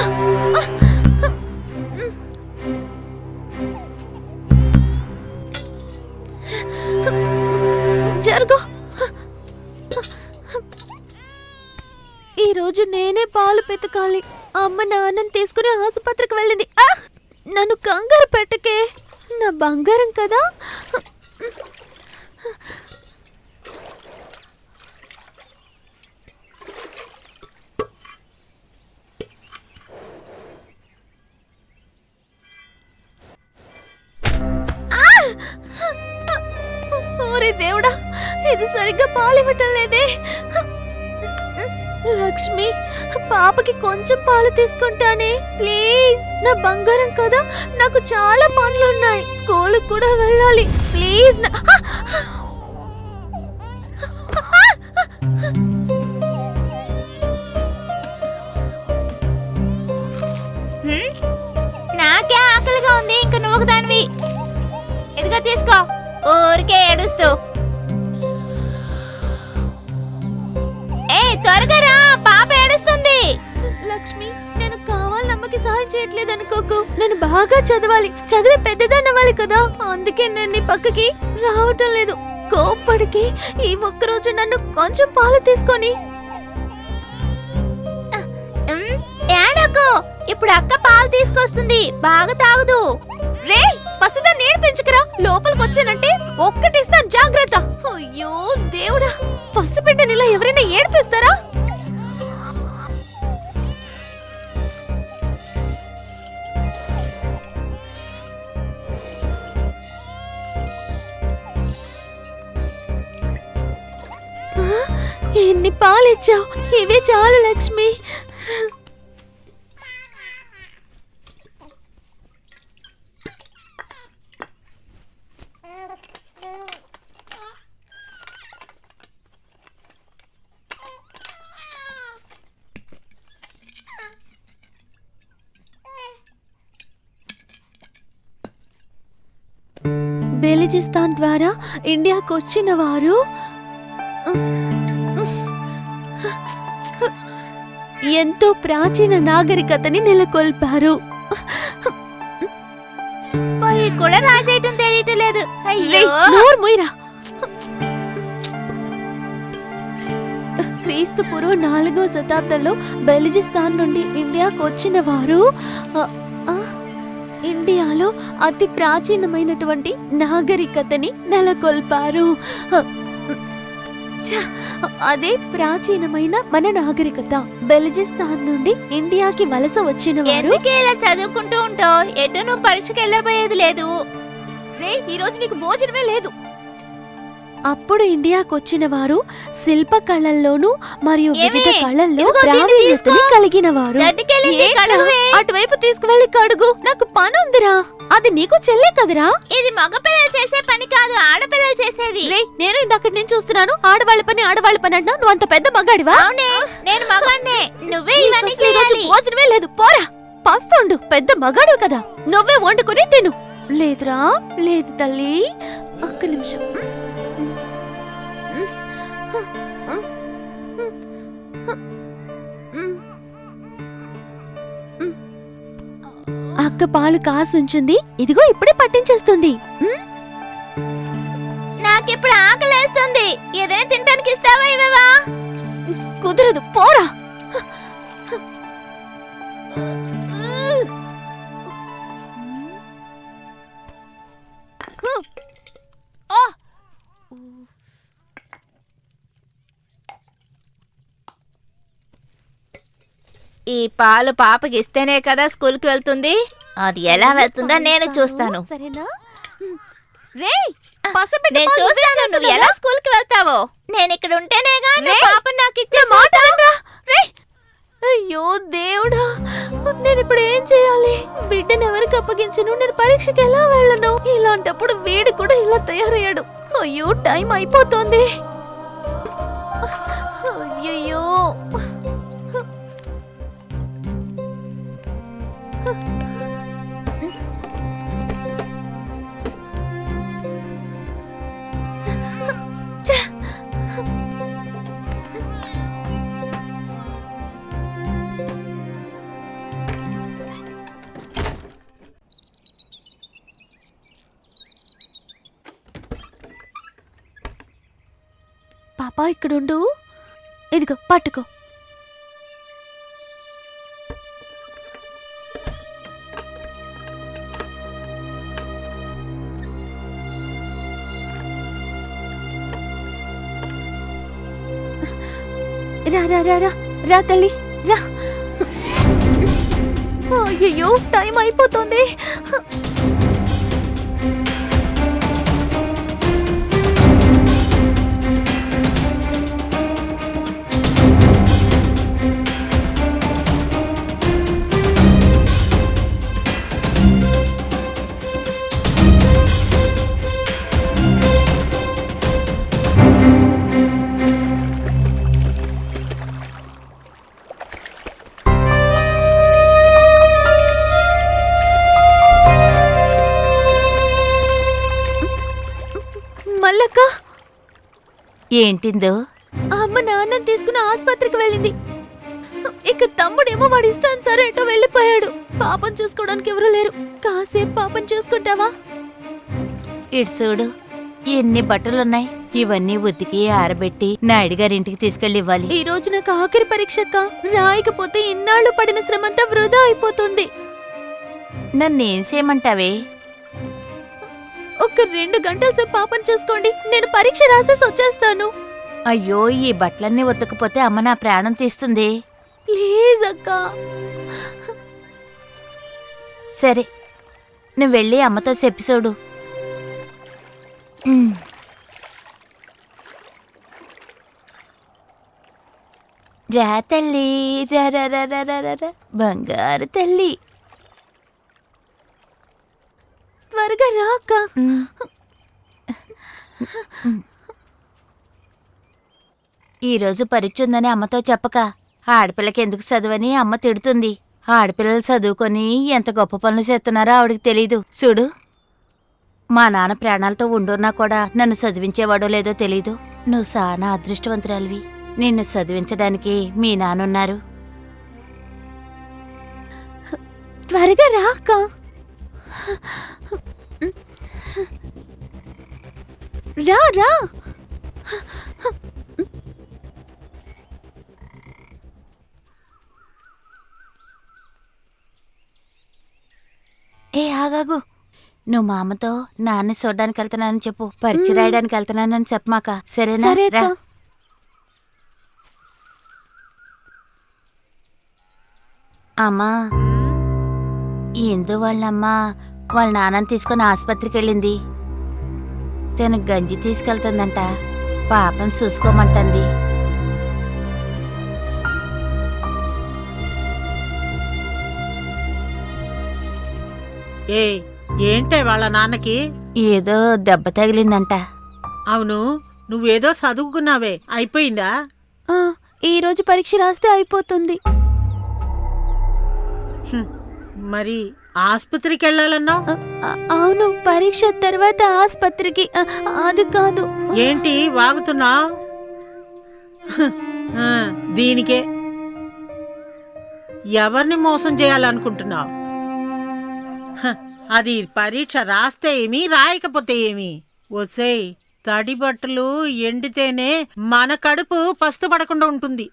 జరుగు. ఈరోజు నేనే పాలు పెతకాలి. అమ్మ నాన్నని తీసుకుని ఆసుపత్రికి వెళ్ళింది. నన్ను కంగారు పెట్టకే, నా బంగారం కదా. ఓరే దేవుడా, ఇది సరిగ్గా పాలివ్వటం లేదే. లక్ష్మి, పాపకి కొంచెం పాలు తీసుకుంటానే ప్లీజ్. నా బంగారం కదా, నాకు చాలా పనులున్నాయి. స్కూల్కి కూడా వెళ్ళాలి ప్లీజ్. నాకే ఆకలిగా ఉంది, ఇంక నువ్వు ఒకదానివి. ఇదిగో తీసుకో, ఊరికే ఏడుస్తూ. త్వరగా రా, పాప ఏడుస్తుంది. లక్ష్మి, నేను కావాలని అమ్మకి సహాయం చేయట్లేదు అనుకోకు. నేను బాగా చదవాలి, చదివి పెద్దదాన్ని అవ్వాలి కదా. అందుకే నేను నీ పక్కకి రావటం లేదు. కోప్పడికి ఈ ఒక్కరోజు నన్ను కొంచెం పాలు తీసుకొని. ఏడకు, ఇప్పుడు అక్క పాలు తీసుకొస్తుంది, బాగా తాగుదు. రే, పసిదాన్ని ఏడిపించకరా. లోపలికి వచ్చానంటే ఒక్కటిస్తాను, జాగ్రత్త. అయ్యో దేవుడా, పసిబిడ్డనిలా ఎవరైనా ఏడిపిస్తారా? ఎన్ని పాలిచ్చావు, ఇవే చాలు లక్ష్మి. బెలిజిస్తాన్ ద్వారా ఇండియాకు వచ్చిన వారు ఎంతో ప్రాచీన నాగరికతని నెలకొల్పారు. పోయి కూడా రాసేయటం తెలియటం లేదు. అయ్యో నోరు మూయరా. క్రీస్తు పూర్వం 4వ శతాబ్దంలో బెలిజిస్తాన్ నుండి ఇండియాకు వచ్చిన వారు ఇండియాలో అతి ప్రాచీనమైనటువంటి నాగరికతని నెలకొల్పారు. ఛ! అదే ప్రాచీనమైన మన నాగరికత. బెలిజిస్తాన్ నుండి ఇండియాకి వలస వచ్చిన వారు. ఎందుకే ఇలా చదువుకుంటూ ఉంటావు? ఎటు నువ్వు పరీక్షకి వెళ్ళబోయేది లేదు. ఈ రోజు నీకు భోజనమే లేదు. అప్పుడు ఇండియాకు వచ్చిన వారు శిల్ప కళల్లోనూ మరియు వివిధ కళల్లో ఇదిగో దీన్ని ప్రావీణ్యతని తీసుకో. కలిగిన వారు. గడ్డికెళ్ళి ఏంట్రా? కడుగువే. అటువైపు తీసుకువెళ్ళి కడుగు. నాకు పని ఉందిరా. అది నీకు చెల్లే కదరా. ఇది మగపిల్లలు చేసే పని కాదు, ఆడపిల్లలు చేసేది. నేను ఇందాక నేను చూస్తున్నాను. ఆడవాళ్ళ పని అంటున్నా. నువ్వు అంత పెద్ద మగాడివా? అవునే, నేను మగాన్నే. నువ్వే నీకు ఇవన్నీ అసలు ఈ రోజు చేయాలి. భోజనమే లేదు. పోరా, పస్తుండు. పెద్ద మగాడు కదా, నువ్వే వండుకొని తిను. లేదురా, లేదు తల్లి. ఒక్క నిమిషం. అక్క పాలు కాసుంచుంది. ఇదిగో ఇప్పుడే పట్టించేస్తుంది. నాకిప్పుడు ఆకలేస్తుంది. ఏదైనా తినడానికి ఇస్తావా? ఇవ్వవా? కుదరదు, పోరా. ఈ పాలు పాపకి ఇస్తేనే కదా స్కూల్కి వెళ్తుంది. అది ఎలా వెళ్తుందో నేను చూస్తాను. సరేనా? రేయ్, పసబిడ్డ నేను పాలు చూస్తాను నువ్వే నువ్వు ఎలా స్కూల్కి వెళ్తావో. నేను ఇక్కడ ఉంటేనేగా నా రేయ్, పాప నాకు ఇచ్చే నా మాట వినరా? రేయ్. అయ్యో దేవుడా, నేను ఇప్పుడు ఏం చేయాలి? బిడ్డను ఎవరికి అప్పగించను? నేను పరీక్షకి ఎలా వెళ్ళను? ఇలాంటప్పుడు వీడు కూడా ఇలా తయారయ్యాడు. అయ్యో, టైం అయిపోతుంది. అయ్యయ్యో. పాపా, ఇక్కడుండు. ఇదిగో పట్టుకో. రా రా రా రా రా తల్లి, రా. అయ్యయ్యో, టైం అయిపోతుంది. మల్లక్క, ఏంటిందో? అమ్మ నాన్న తీసుకుని ఆసుపత్రికి వెళ్ళింది. ఇక తమ్ముడేమో వాడి ఇష్టానుసారం ఎటో వెళ్ళిపోయాడు. పాపం చూసుకోవడానికి ఎవరు లేరు. కాసేపు పాపం చూసుకుంటావా? ఇటు చూడు, ఎన్ని బట్టలున్నాయి. ఇవన్నీ ఉతికి ఆరబెట్టి నాయుడు గారింటికి తీసుకెళ్లి ఇవ్వాలి. ఈ రోజు నాకు ఆఖరి పరీక్షక్క. రాయకపోతే ఇన్నాళ్ళు పడిన శ్రమంతా వృధా అయిపోతుంది. నన్నేం చేయమంటావే? ఒక 2 గంటల సేపు పాపం చూసుకోండి, నేను పరీక్ష రాసేసి వచ్చేస్తాను. అయ్యో, ఈ బట్టలన్నీ ఉతకపోతే అమ్మ నా ప్రాణం తీస్తుంది. ప్లీజ్ అక్క. సరే, నువ్వు వెళ్ళి అమ్మతో చెప్పి చూడు. రా తల్లి, రా రా రా రా రా రా రా. బంగారు తల్లి. త్వరగా రా అక్క. ఈరోజు పరీక్ష ఉందని అమ్మతో చెప్పక. ఆడపిల్లకి ఎందుకు చదువని అమ్మ తిడుతుంది. ఆడపిల్లలు చదువుకొని ఎంత గొప్ప పనులు చేస్తున్నారో ఆవిడకి తెలీదు. చూడు, మా నాన్న ప్రాణాలతో ఉండున్నా కూడా నన్ను చదివించేవాడో లేదో తెలీదు. నువ్వు చాలా అదృష్టవంతురాలివి. నిన్ను చదివించడానికి మీ నాన్నున్నారు. త్వరగా రా అక్క. రా రా. ఏ ఆగాగు. నువ్వు మా అమ్మతో నాన్న చూడ్డానికి వెళ్తున్నానని చెప్పు. పరీక్ష రాయడానికి వెళ్తున్నానని చెప్పమాక, సరేనా? రా. అమ్మా, ఇందు వాళ్ళమ్మ వాళ్ళ నాన్నని తీసుకుని ఆసుపత్రికి వెళ్ళింది. తను గంజి తీసుకెళ్తుందంట. పాపను చూసుకోమంటుంది. ఏంటే వాళ్ళ నాన్నకి? ఏదో దెబ్బ తగిలిందంట. అవును, నువ్వేదో చదువుకున్నావే, అయిపోయిందా? ఈ రోజు పరీక్ష రాస్తే అయిపోతుంది. మరి ఆసుపత్రికి వెళ్ళాలన్నావు? అవును, పరీక్ష తర్వాత ఆసుపత్రికి. అది కాదు. ఏంటి వాగుతున్నావు? దీనికే ఎవరిని మోసం చేయాలనుకుంటున్నావు? అది పరీక్ష రాస్తే ఏమి, రాయకపోతే ఏమి? ఒసేయ్, తడి బట్టలు ఎండితేనే మన కడుపు పస్తు పడకుండా ఉంటుంది.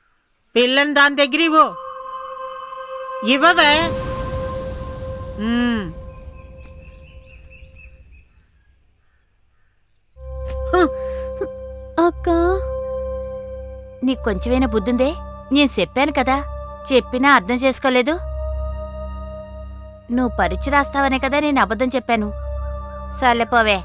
పిల్లని దాని దగ్గర ఇవ్వవే. అక్క, నీకు కొంచెమైనా బుద్ధిందే? నేను చెప్పాను కదా, చెప్పినా అర్థం చేసుకోలేదు. నువ్వు పరీక్ష రాస్తావనే కదా నేను అబద్ధం చెప్పాను. సర్లేపోవే.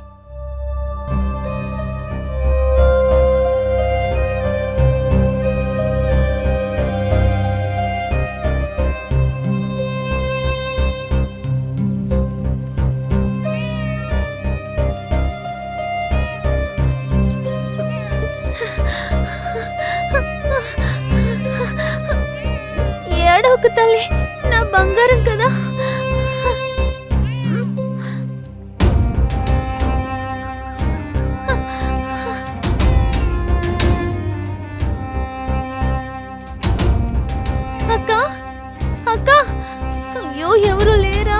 ఏడవకు తల్లి, నా బంగారం కదా. అక్క, అక్క, అయ్యో ఎవరు లేరా?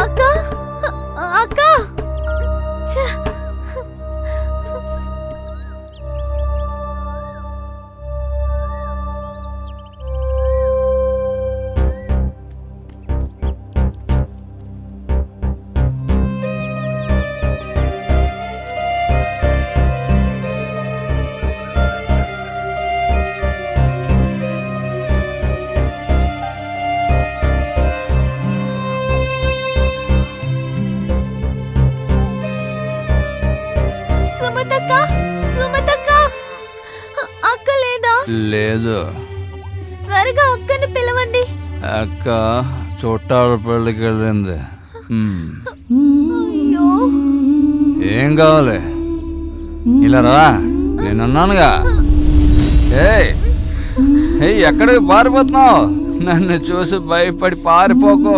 అక్క, అక్క, ఛ! సుమతక్క, సుమతక్క, అక్క లేదా? లేదు. త్వరగా అక్కని పిలవండి. అక్క చుట్టాల పెళ్ళికి వెళ్ళింది. అయ్యో, ఏం కావాలి? ఇలా రా, నేనున్నానుగా. ఏయ్, ఎక్కడికి పారిపోతున్నావు? నన్ను చూసి భయపడి పారిపోకు.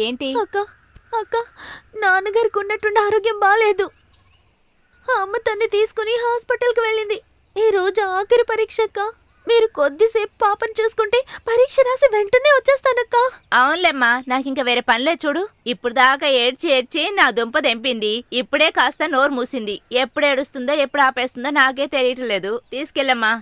ఏంటి? అక్క అక్క నాన్నగారికి ఉన్నట్టుండి ఆరోగ్యం బాలేదు. అమ్మ తన్ని తీసుకుని హాస్పిటల్కి వెళ్ళింది. ఈ రోజు ఆఖరి పరీక్ష అక్క. మీరు కొద్దిసేపు పాపను చూసుకుంటే పరీక్ష రాసి వెంటనే వచ్చేస్తానక్క. అవునులేమ్మా, నాకింక వేరే పనిలే చూడు. ఇప్పుడు దాకా ఏడ్చి ఏడ్చి నా దుంప దెంపింది. ఇప్పుడే కాస్త నోరు మూసింది. ఎప్పుడు ఏడుస్తుందో ఎప్పుడు ఆపేస్తుందో నాకే తెలియట్లేదు. తీసుకెళ్ళమ్మా.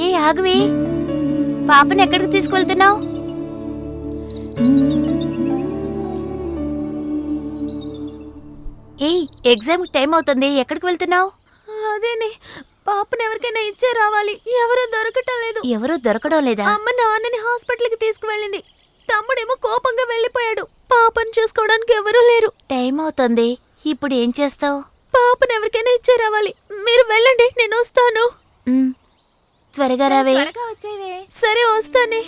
ఏ ఆగవి, పాపని ఎక్కడికి తీసుకువెళ్తున్నావు? ఏయ్, ఎగ్జామ్ టైం అవుతుంది, ఎక్కడికి వెళ్తున్నావు? అదేనే, పాపని ఎవరికైనా ఇచ్చే రావాలి. ఎవరూ దొరకటం లేదు. ఎవరూ దొరకడం లేదా? అమ్మ నాన్నని హాస్పిటల్కి తీసుకువెళ్ళింది. తమ్ముడేమో కోపంగా వెళ్ళిపోయాడు. పాపని చూసుకోవడానికి ఎవరూ లేరు. టైం అవుతుంది, ఇప్పుడు ఏం చేస్తావు? పాపని ఎవరికైనా ఇచ్చే రావాలి. మీరు వెళ్ళండి, నేను వస్తాను. త్వరగా రావే. త్వరగా వచ్చేవే. సరే, వస్తానే.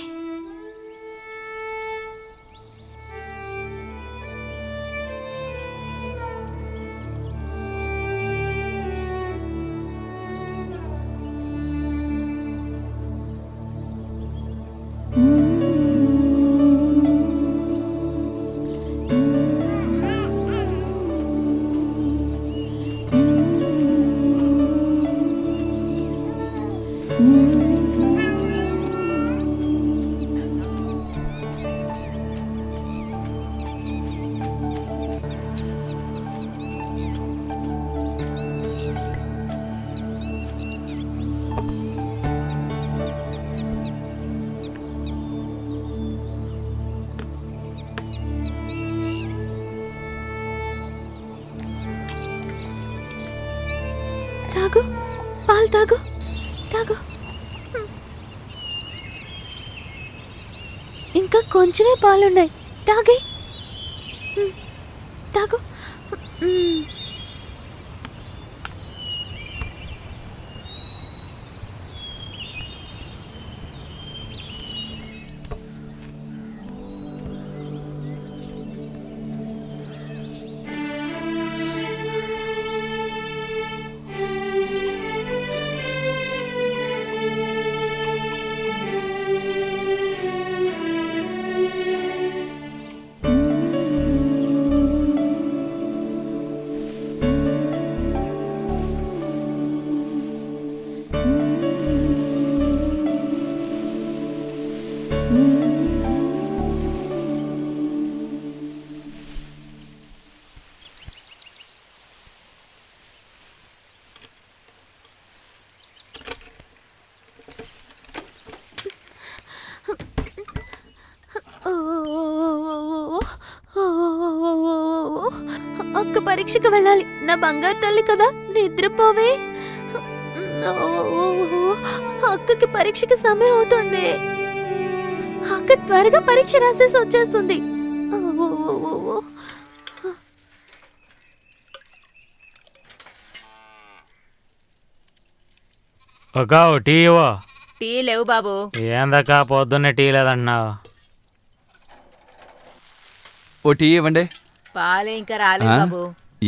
తాగు, పాలు తాగు, తాగు. ఇంకా కొంచెమే పాలున్నాయి, తాగే. తాగు. అక్క పరీక్షకు వెళ్ళాలి. నా బంగారు తల్లి కదా, నిద్రపోవే. అక్కకి పరీక్షకి సమయం అవుతుంది. అక్క త్వరగా పరీక్ష రాసేసి వచ్చేస్తుంది. ఒక టీ ఇవ్వు. టీ లేవు బాబు. ఏందక్క పొద్దున్నే టీ లేదంటున్నావు? ఓ టీ ఇవ్వండి. పాలే ఇంకా రాలేదు ఆ? బాబు.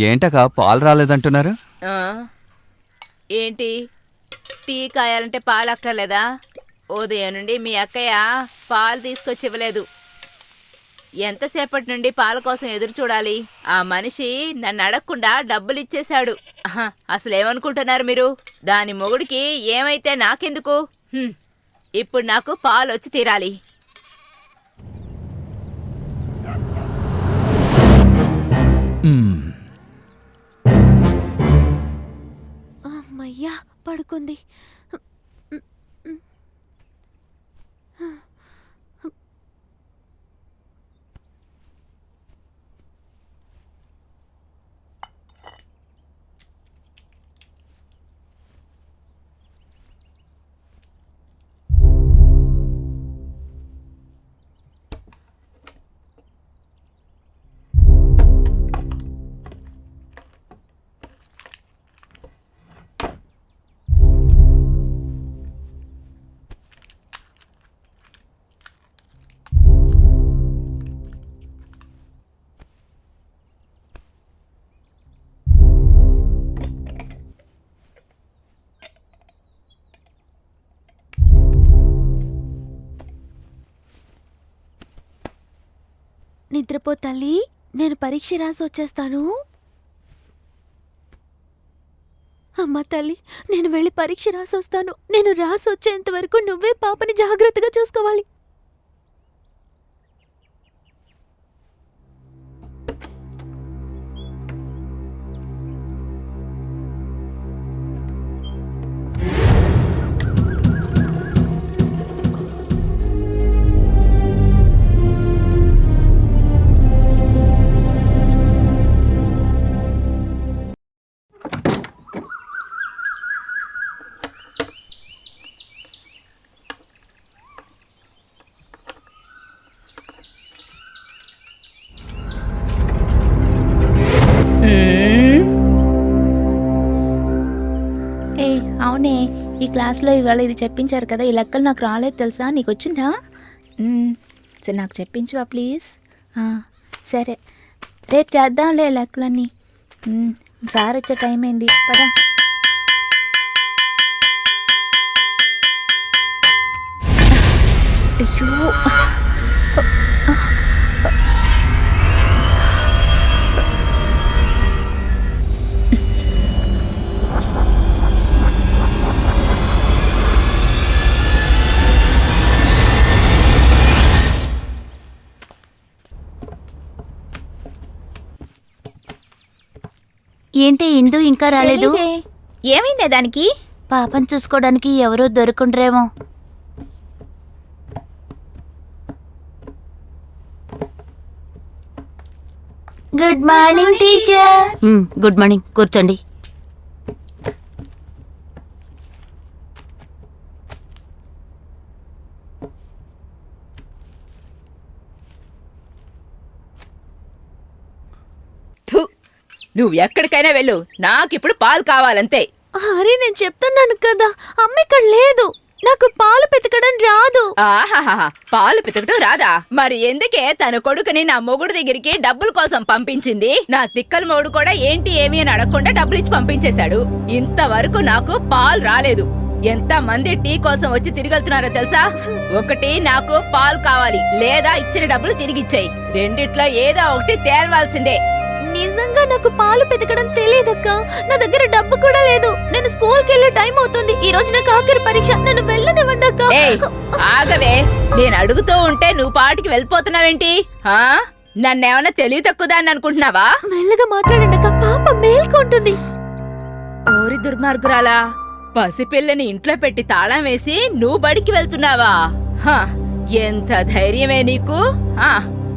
ఏంటక్క పాలు రాలేదంటున్నారు? ఆ? ఏంటి, టీ కాయాలంటే పాలు అక్కర్లేదా? ఉదయం నుండి మీ అక్కయ్య పాలు తీసుకొచ్చి ఇవ్వలేదు. ఎంతసేపటి నుండి పాల కోసం ఎదురు చూడాలి? ఆ మనిషి నన్ను అడగకుండా డబ్బులు ఇచ్చేశాడు. అసలు ఏమనుకుంటున్నారు మీరు? దాని మొగుడికి ఏమైతే నాకెందుకు? ఇప్పుడు నాకు పాలు వచ్చి తీరాలి. అమ్మయ్యా, పడుకుంది. నిద్రపో తల్లి, నేను పరీక్ష రాసి వచ్చేస్తాను. అమ్మా తల్లి, నేను వెళ్ళి పరీక్ష రాసి వస్తాను. నేను రాసి వచ్చేంత వరకు నువ్వే పాపని జాగ్రత్తగా చూసుకోవాలి. ఏ అవునే, ఈ క్లాస్లో ఇవాళ ఇది చెప్పించారు కదా, ఈ లెక్కలు నాకు రాలేదు తెలుసా, నీకు వచ్చిందా? సరే నాకు చెప్పించువా ప్లీజ్. సరే రేపు చేద్దాంలే లెక్కలన్నీ. సార్ వచ్చే టైం అయింది, పదా. అయ్యో ఏంటి ఇందు ఇంకా రాలేదు? తెలీదే. ఏమైందే దానికి? పాపం చూసుకోవడానికి ఎవరూ దొరుకుండ్రేమో. Good morning teacher. Good morning, కూర్చోండి. నువ్వు ఎక్కడికైనా వెళ్ళు, నాకిప్పుడు పాలు కావాలంతే. అరే నేను చెప్తున్నాను కదా, అమ్మ ఇక్కడ లేదు. నాకు పాలు పితకడం రాదు. ఆహాహా, పాలు పితకడం రాదా? మరి ఎందుకే తన కొడుకుని నా మొగుడు దగ్గరికి డబ్బుల కోసం పంపించింది? నా తిక్కల మొగుడు కూడా ఏంటి ఏమి అని అడగకుండా డబ్బులు ఇచ్చి పంపించేశాడు. ఇంతవరకు నాకు పాలు రాలేదు. ఎంత మంది టీ కోసం వచ్చి తిరిగెళ్తున్నారో తెలుసా? ఒకటి నాకు పాలు కావాలి, లేదా ఇచ్చిన డబ్బులు తిరిగిచ్చేయి. రెండిట్లో ఏదో ఒకటి తేల్వాల్సిందే. నిజంగా నాకు పాలు పితకడం తెలియదక్క. నా దగ్గర డబ్బు కూడా లేదు. నేను స్కూల్కి వెళ్ళే టైం అవుతుంది. ఈ రోజు నాకు ఆఖరి పరీక్ష, నన్ను వెళ్ళనివ్వండక్క. ఆగవే, నేను అడుగుతూ ఉంటే నువ్వు పాటికి వెళ్ళిపోతున్నావేంటి? నన్నేమన్నా తెలివి తక్కువదాన్ని అనుకుంటున్నావా? మెల్లగా మాట్లాడండి అక్క, పాప మేల్కొంటుంది. ఓరి దుర్మార్గురాలా, పసిపిల్లని ఇంట్లో పెట్టి తాళం వేసి నువ్వు బడికి వెళ్తున్నావా? ఎంత ధైర్యమే నీకు?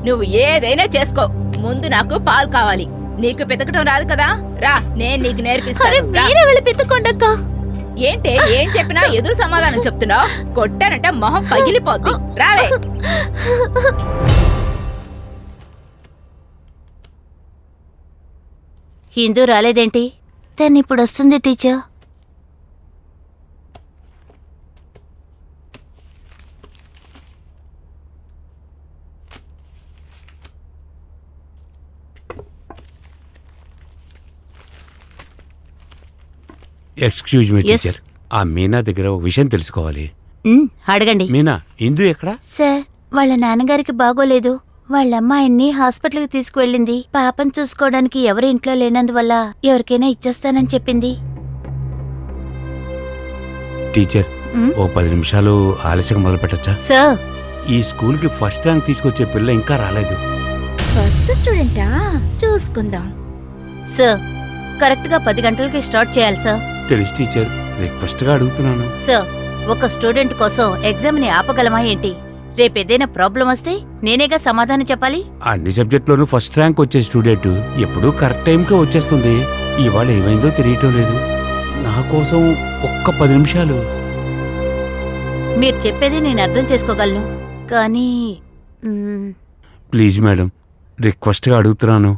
నువ్వు ఏదైనా చేసుకో, ముందు నాకు పాలు కావాలి. నీకు పితకటం రాదు కదా, రా నేను నీకు నేర్పిస్తాను. మీరే వెళ్ళి పితుకోండక్క. ఏంటే ఏం చెప్పినా ఎదురు సమాధానం చెప్తున్నావు? కొట్టానంటే మొహం పగిలిపోద్ది. రావే. హిందూ రాలేదేంటి? తను ఇప్పుడు వస్తుంది టీచర్. ఎక్స్క్యూజ్ మీ టీచర్, ఆ మీనా దగ్గర ఒక విషయం తెలుసుకోవాలి. అడగండి. మీనా, ఇందు ఎక్కడా? సార్, వాళ్ళ నాన్నగారికి బాగోలేదు. వాళ్ళ అమ్మాయిని హాస్పిటల్కి తీసుకువెళ్ళింది. పాపం చూసుకోవడానికి ఎవరు ఇంట్లో లేనందువల్ల ఎవరికైనా ఇచ్చేస్తానని చెప్పింది. టీచర్, ఓ 10 నిమిషాలు ఆలస్యంగా మొదలు పెట్టచ్చా? సార్, ఈ స్కూల్ కి ఫస్ట్ ర్యాంక్ తీసుకొచ్చే పిల్ల ఇంకా రాలేదు. ఫస్ట్ స్టూడెంటా? చూసుకుందాం. సార్, కరెక్ట్ గా 10 గంటలకి స్టార్ట్ చేయాలి సార్. తెలుసు టీచర్, రిక్వెస్ట్ గా అడుగుతున్నాను. సార్, ఒక స్టూడెంట్ కోసం ఎగ్జామ్ ని ఆపగలమా ఏంటి? రేపేదైనా ప్రాబ్లం వస్తే నేనేగా సమాధానం చెప్పాలి. అన్ని సబ్జెక్టులోనూ ఫస్ట్ ర్యాంక్ వచ్చే స్టూడెంట్ ఎప్పుడూ కరెక్ట్ టైంకే వచ్చేస్తుంది. ఇవాళ ఏమైందో తెలియటం లేదు. నా కోసం ఒక్క 10 నిమిషాలు. మీరు చెప్పేది నేను అర్థం చేసుకోగలను, కానీ ప్లీజ్ మేడం, రిక్వెస్ట్ గా అడుగుతున్నాను.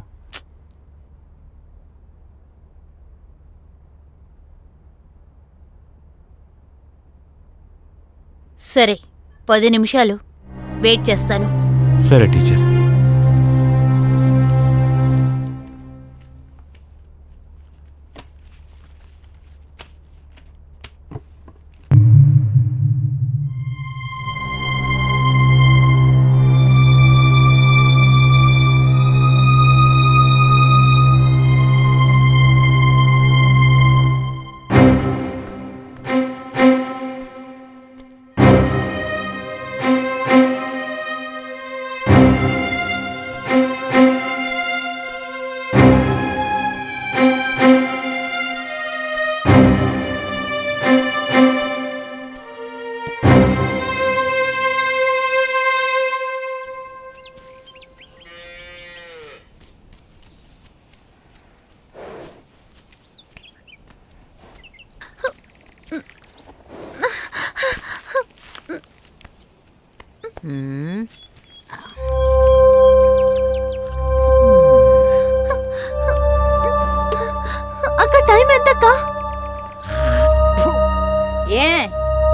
సరే, 10 నిమిషాలు వెయిట్ చేస్తాను. సరే టీచర్.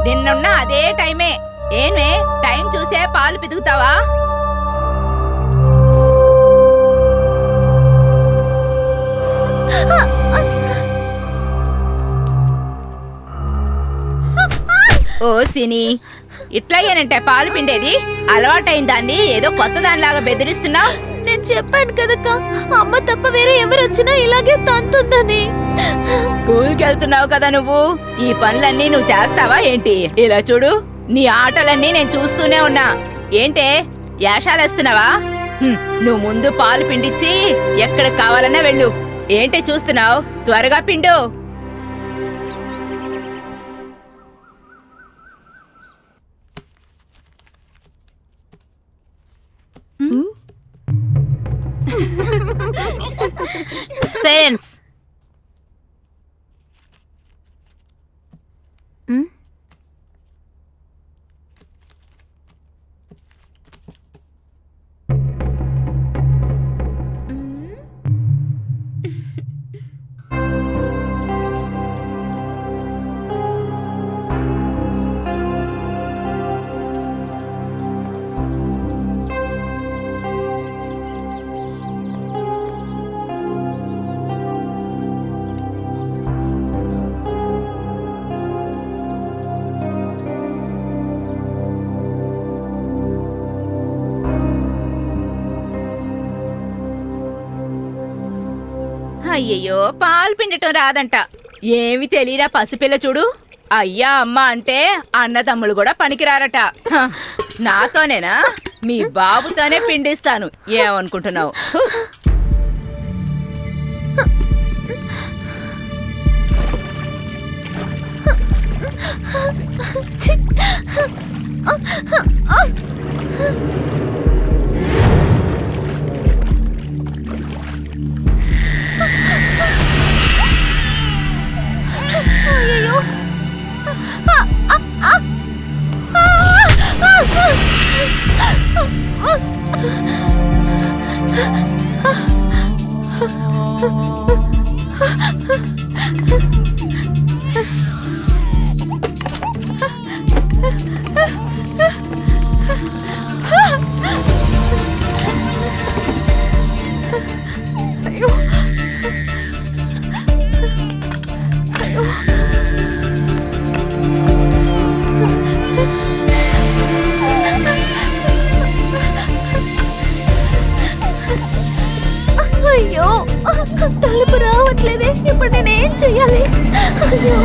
నిన్నున్న అదే టైమే. ఏమే టైం చూసే పాలు పితుకుతావా? ఓ సిని, ఇట్లాగేనంటే పాలు పిండేది? అలవాటైన దాన్ని ఏదో కొత్త దానిలాగా బెదిరిస్తున్నావు. నేను చెప్పాను కదక్క, అమ్మ తప్ప వేరే ఎవరు వచ్చినా ఇలాగే తంతుందని. స్కూల్కి వెళ్తున్నావు కదా నువ్వు, ఈ పనులన్నీ నువ్వు చేస్తావా ఏంటి? ఇలా చూడు, నీ ఆటలన్నీ నేను చూస్తూనే ఉన్నా. ఏంటే యాషాలేస్తున్నావా? నువ్వు ముందు పాలు పిండిచ్చి ఎక్కడికి కావాలన్నా వెళ్ళు. ఏంటే చూస్తున్నావు? త్వరగా పిండు. సైలెన్స్. అయ్యయ్యో, పాలు పిండటం రాదంట. ఏమి తెలియరా పసిపిల్ల చూడు. అయ్యా అమ్మ అంటే అన్నదమ్ములు కూడా పనికిరారట. నాతోనేనా? మీ బాబుతోనే పిండిస్తాను. ఏమనుకుంటున్నావు? అయ్యో, తలుపు రావట్లేదే. ఇప్పుడు నేనేం చెయ్యాలి? అయ్యో,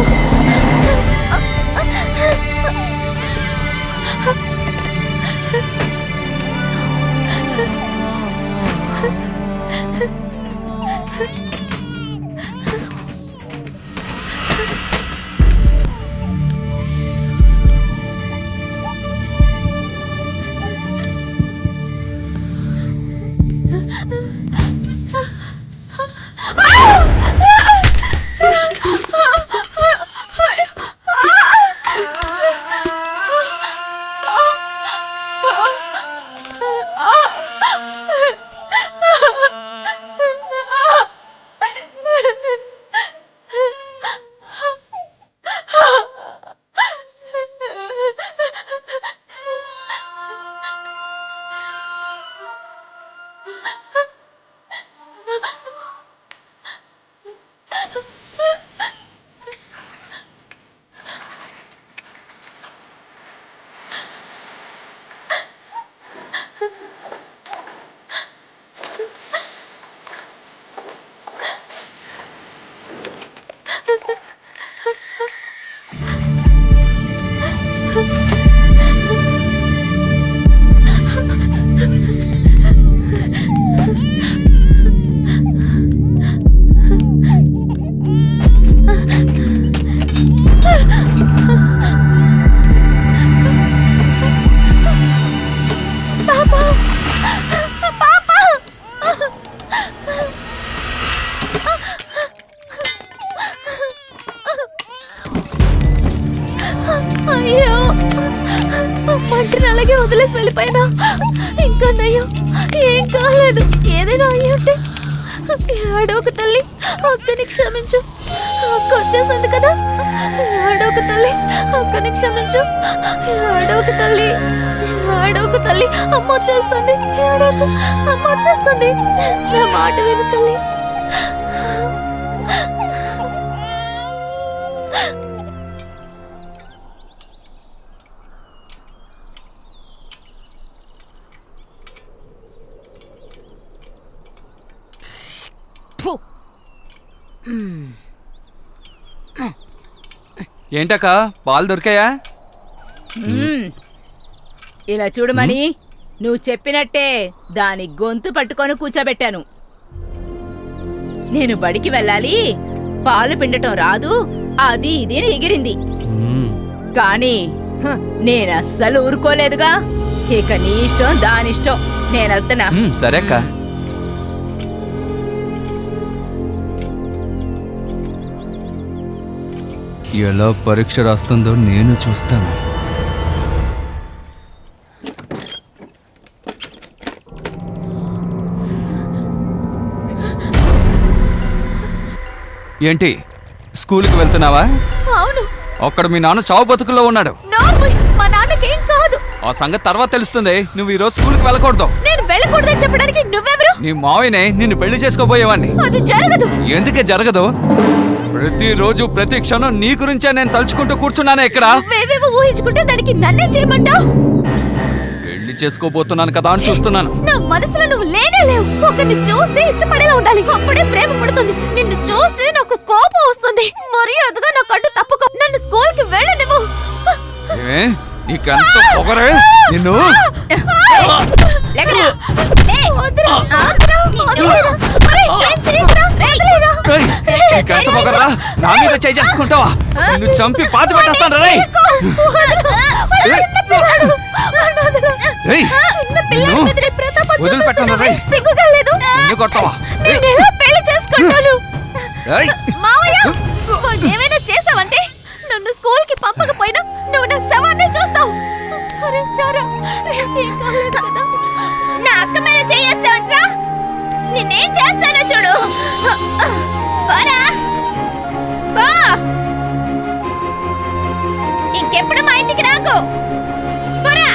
అయ్యో, మంటిని అలాగే వదిలేసి వెళ్ళిపోయినా. ఇంకా నయ్యో, ఏం కాలేదు. ఏదైనా అయ్యంటే ఏడోక తల్లి, అక్కని క్షమించు. అక్క వచ్చేసింది కదా. ఏడోక తల్లి, అక్కని క్షమించు. ఏడవకు తల్లి, ఏడవకు తల్లి. అమ్మ వచ్చేస్తుంది. ఏడవకు, అమ్మ వచ్చేస్తుంది. నా మాట విను తల్లి. ఏంటక్క పాలు దొరికాయా? ఇలా చూడమని నువ్వు చెప్పినట్టే దాని గొంతు పట్టుకొని కూర్చోబెట్టాను. నేను బడికి వెళ్ళాలి, పాలు పిండటం రాదు, అది ఇది అని ఎగిరింది. కానీ నేనస్సలు ఊరుకోలేదుగా. ఇక నీ ఇష్టం దానిష్టం, నేనెళ్తున్నా. సరే అక్క. ఎలా పరీక్ష రాస్తుందో నేను చూస్తాను. ఏంటి స్కూల్కి వెళ్తున్నావా? అవును. అక్కడ మీ నాన్న చావు బతుకుల్లో ఉన్నాడు. నార్మల్, మా నాన్నకేం కాదు. ఆ సంగతి తర్వాత తెలుస్తుంది. నువ్వు ఈ రోజు స్కూల్కి వెళ్ళకూడదు. నేను వెళ్ళకూడదని చెప్పడానికి నువ్వెవరు? నీ మావయ్యనే నిన్ను పెళ్లి చేసుకోబోయేవాడిని. అది జరగదు. ఎందుకే జరగదు? ప్రతిరోజు ప్రతి క్షణం నీ గురించే నేను తలుచుకుంటూ కూర్చున్నానే ఇక్కడ. నువ్వేవేవో ఊహించుకుంటే దానికి నన్నే చేయమంటావు? పెళ్లి చేసుకోబోతున్నాను కదా అని చూస్తున్నాను. నా మనసులో నువ్వు లేనే లేవు. ఒకరిని చూస్తే ఇష్టపడేలా ఉండాలి, అప్పుడే ప్రేమ పుడుతుంది. నిన్ను చూస్తే నాకు కోపం వస్తుంది. మర్యాదగా నా కట్టు తప్పుకో. నన్ను స్కూల్కి వెళ్ళనివ్వు. ఏ నీకెంత పొగరే నిన్ను. లేకరా, లే. వద్దురా, వద్దురా, వదిలేరా. అరే, ఏం చేయకురా, వదిలేరా. ఏయ్, నీకెంత పొగరా? నా మీద చేయి చేసుకుంటావా? నిన్ను చంపి పాతి పెట్టేస్తాను రే. ఏయ్, నిన్ను వదిలిపెట్టను రే. సిగ్గుగా లేదు? నిన్ను కొట్టవా? నేను ఎలా పెళ్లి చేసుకుంటాను? ఏయ్, మావయ్య, వాడు ఏమైనా చేసావంటే నన్ను స్కూల్కి పంపకపోయినా నువ్వు నా శవాన్ని చూస్తావు. అరే సారా, ఏం కాలేదు కదా? నా అక్క మీద చేయేస్తావంట్రా? నిన్నేం చేస్తానో చూడు. పోరా, పో. ఇంకెప్పుడు మా ఇంటికి రాకు. పోరా.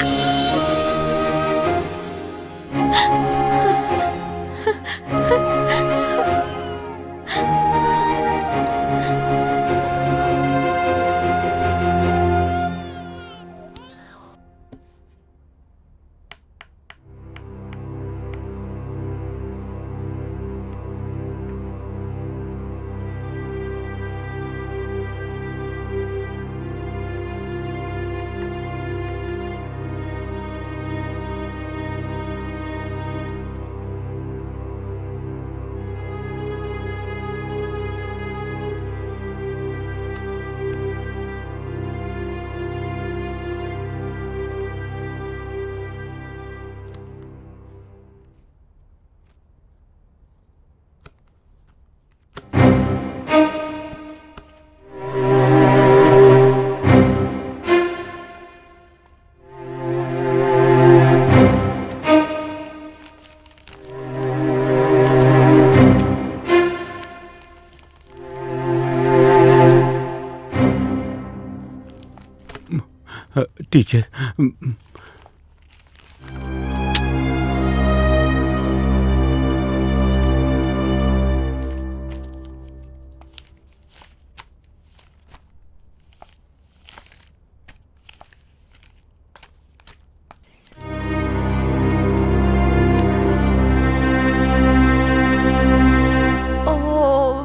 టీచర్,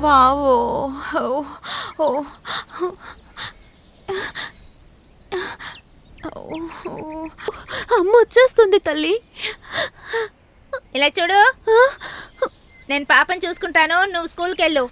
వావో. అమ్మ వచ్చేస్తుంది తల్లి. ఇలా చూడు, నేను పాపని చూసుకుంటాను, నువ్వు స్కూల్కి వెళ్ళు.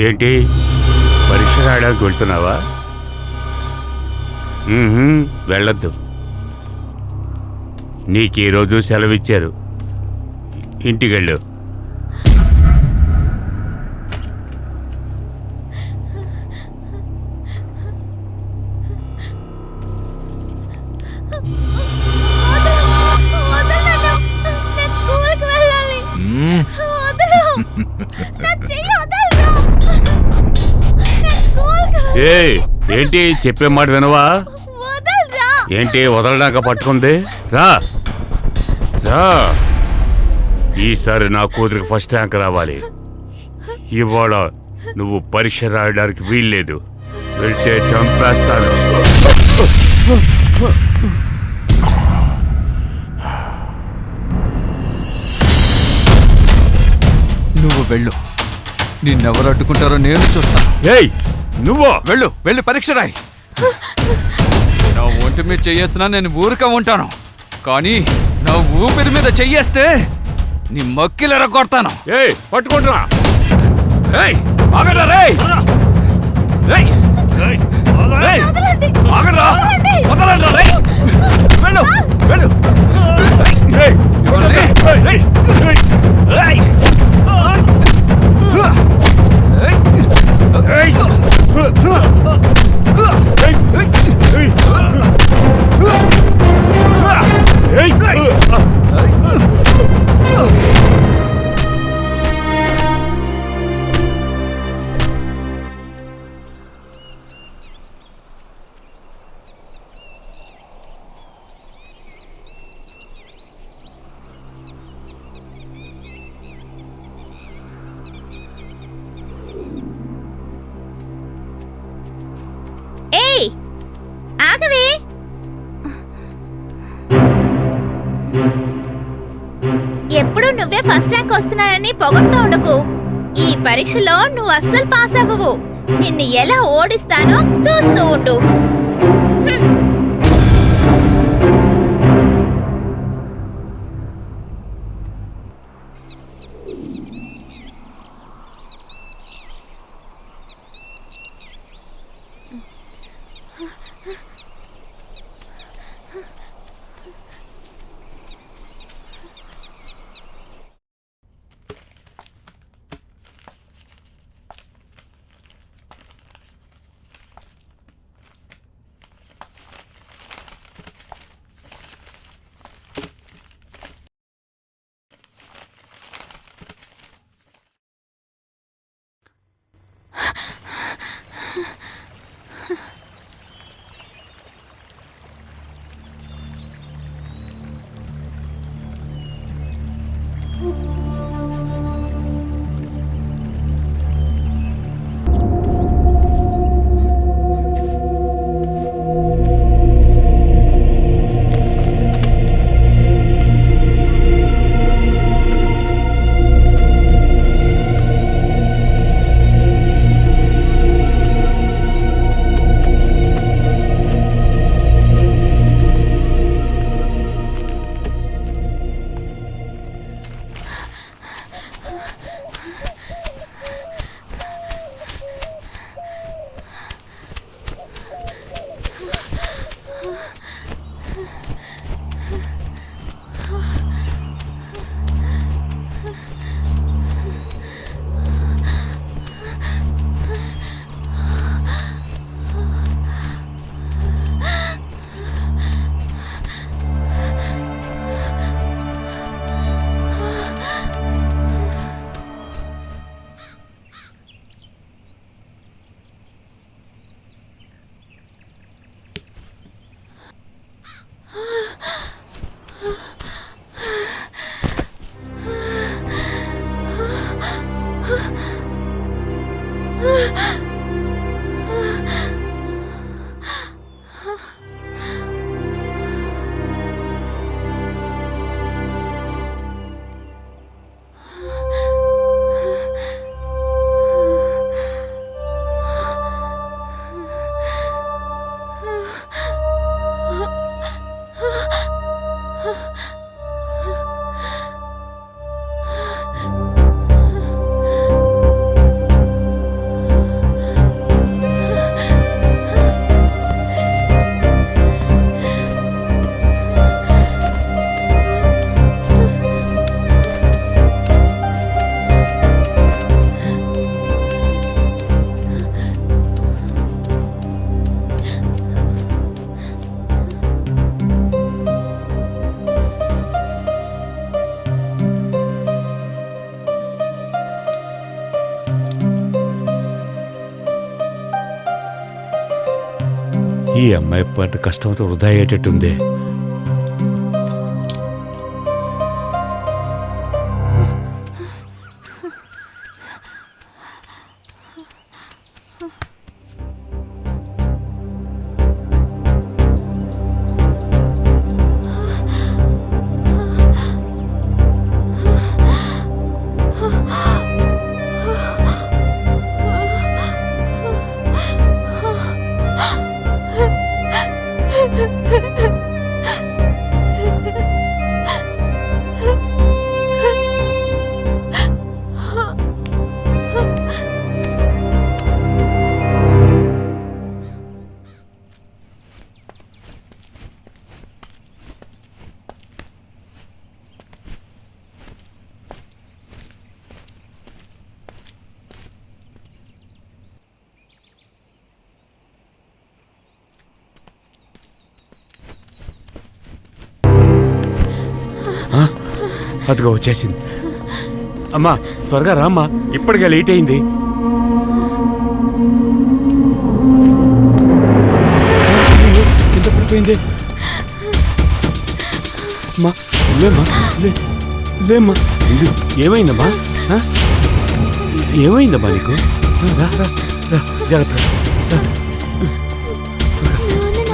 ఏంటి పరీక్ష రాయడానికి వెళ్తున్నావా? వెళ్ళొద్దు. నీకు ఈరోజు సెలవిచ్చారు, ఇంటికెళ్ళు. వదలు నన్ను. నేను స్కూల్కి వెళ్ళాలి. వదలు. నా చెయ్యి వదలరా. నేను స్కూల్కి వెళ్ళాలి. ఏయ్, ఏంటి చెప్పే మాట వినవా? వదలరా. ఏంటి వదలడాక పట్టుకుంది? రా రా, ఈసారి నా కూతురికి ఫస్ట్ ర్యాంక్ రావాలి. ఇవాళ నువ్వు పరీక్ష రాయడానికి వీల్లేదు. వెళ్తే చంపేస్తాను. నువ్వు వెళ్ళు, నిన్నెవరు అడ్డుకుంటారో నేను చూస్తాను. ఏయ్ నువ్వు వెళ్ళు, వెళ్ళి పరీక్ష రాయి. నా ఒంటి మీద చెయ్యేసినా నేను ఊరిక ఉంటాను, కానీ నా ఊపిరి మీద చెయ్యేస్తే నీ మక్కిలెర కొడతాను. ఏయ్ పట్టుకుంటున్నా. ఏయ్ ఆగరా రేయ్. ఏయ్ ఏయ్ ఆగరా, వదలండి రేయ్. వెళ్ళు వెళ్ళు. ఏయ్ ఇవ్వండి. ఏయ్ ఏయ్ ఏయ్ ఏయ్ ఆగవే. ఎప్పుడు నువ్వే ఫస్ట్ ర్యాంక్ వస్తున్నానని పొగడుతూ ఉండకు. ఈ పరీక్షలో నువ్వు అస్సలు పాస్ అవ్వవు. నిన్ను ఎలా ఓడిస్తానో చూస్తూ ఉండు. ఈ అమ్మాయి పట్టు కష్టంతో వృధా అయ్యేటట్టుంది. అదిగో వచ్చేసింది. అమ్మా త్వరగా రామ్మా, ఇప్పటికే లేట్ అయింది. కింద పడిపోయింది. లేమ్మా, ఏమైందమ్మా? ఏమైందమ్మా నీకు? జాగ్రత్త.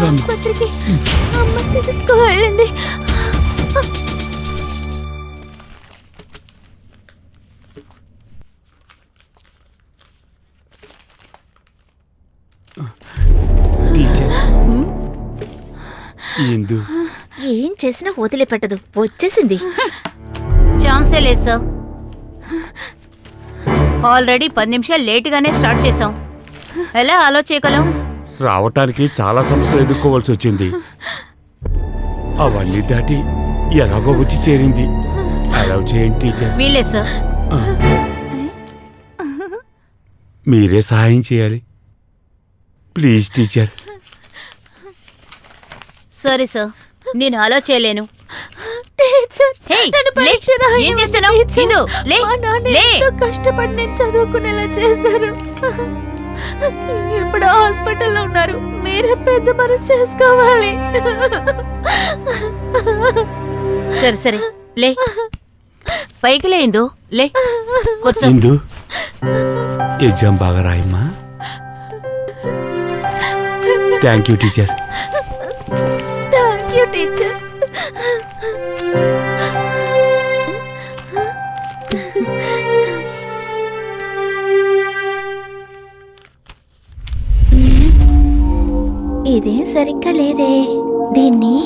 ఆసుపత్రికి అమ్మ తీసుకువెళ్ళండి. ఏం చేసినా వదిలిపెట్టదు, వచ్చేసింది. ఛాన్సే లేదు సార్. ఆల్రెడీ 10 నిమిషాలు లేటుగానే స్టార్ట్ చేసాం. ఎలా అలో చేయగలం? రావటానికి చాలా సమస్యలు ఎదుర్కోవాల్సి వచ్చింది. అవన్నీ దాటి ఎలాగో వచ్చి చేరింది. అలౌ చేయండి టీచర్. వీలే సార్. మీరే సహాయం చేయాలి ప్లీజ్ టీచర్. సారీ సార్, నేను అలో చేయలేను. టీచర్, హే, నన్ను లే. పరీక్ష రాయమని ఏం చేస్తున్నావ్? టీచర్. ఇందు, లే, మా నాన్న లే. ఎంతో కష్టపడి నేను చదువుకునేలా చేశారు. ఇప్పుడు హాస్పిటల్లో ఉన్నారు. మీరే పెద్ద మనసు చేసుకోవాలి. సరే సరే, లే. పైకి లే ఇందు, లే. కూర్చో. ఇందు ఎగ్జామ్ బాగా రాయమ్మా. Thank you teacher. Thank you teacher. ఇదేం సరిగ్గా లేదే. దీన్ని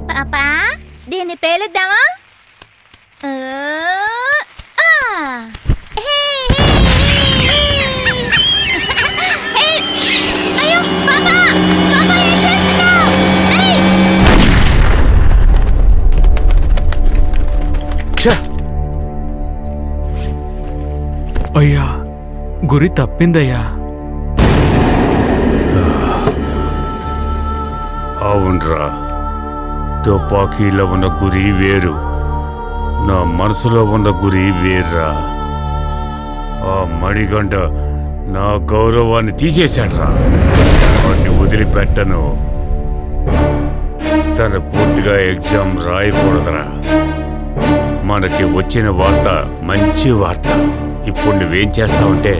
పాపా, దీన్ని పేలుద్దామా? అయ్యో పాపా, పాపా ఏం చేస్తున్నావ్? అయ్యా, గురి తప్పిందయ్యా. అవునరా, తుపాకీలో ఉన్న గురి వేరు, నా మనసులో ఉన్న గురి వేర్రా. ఆ మడిగంట నా గౌరవాన్ని తీసేశాడ్రా. వాడిని వదిలిపెట్టను. తన పూర్తిగా ఎగ్జామ్ రాయకూడదురా. మనకి వచ్చిన వార్త మంచి వార్త. ఇప్పుడు నువ్వేం చేస్తావంటే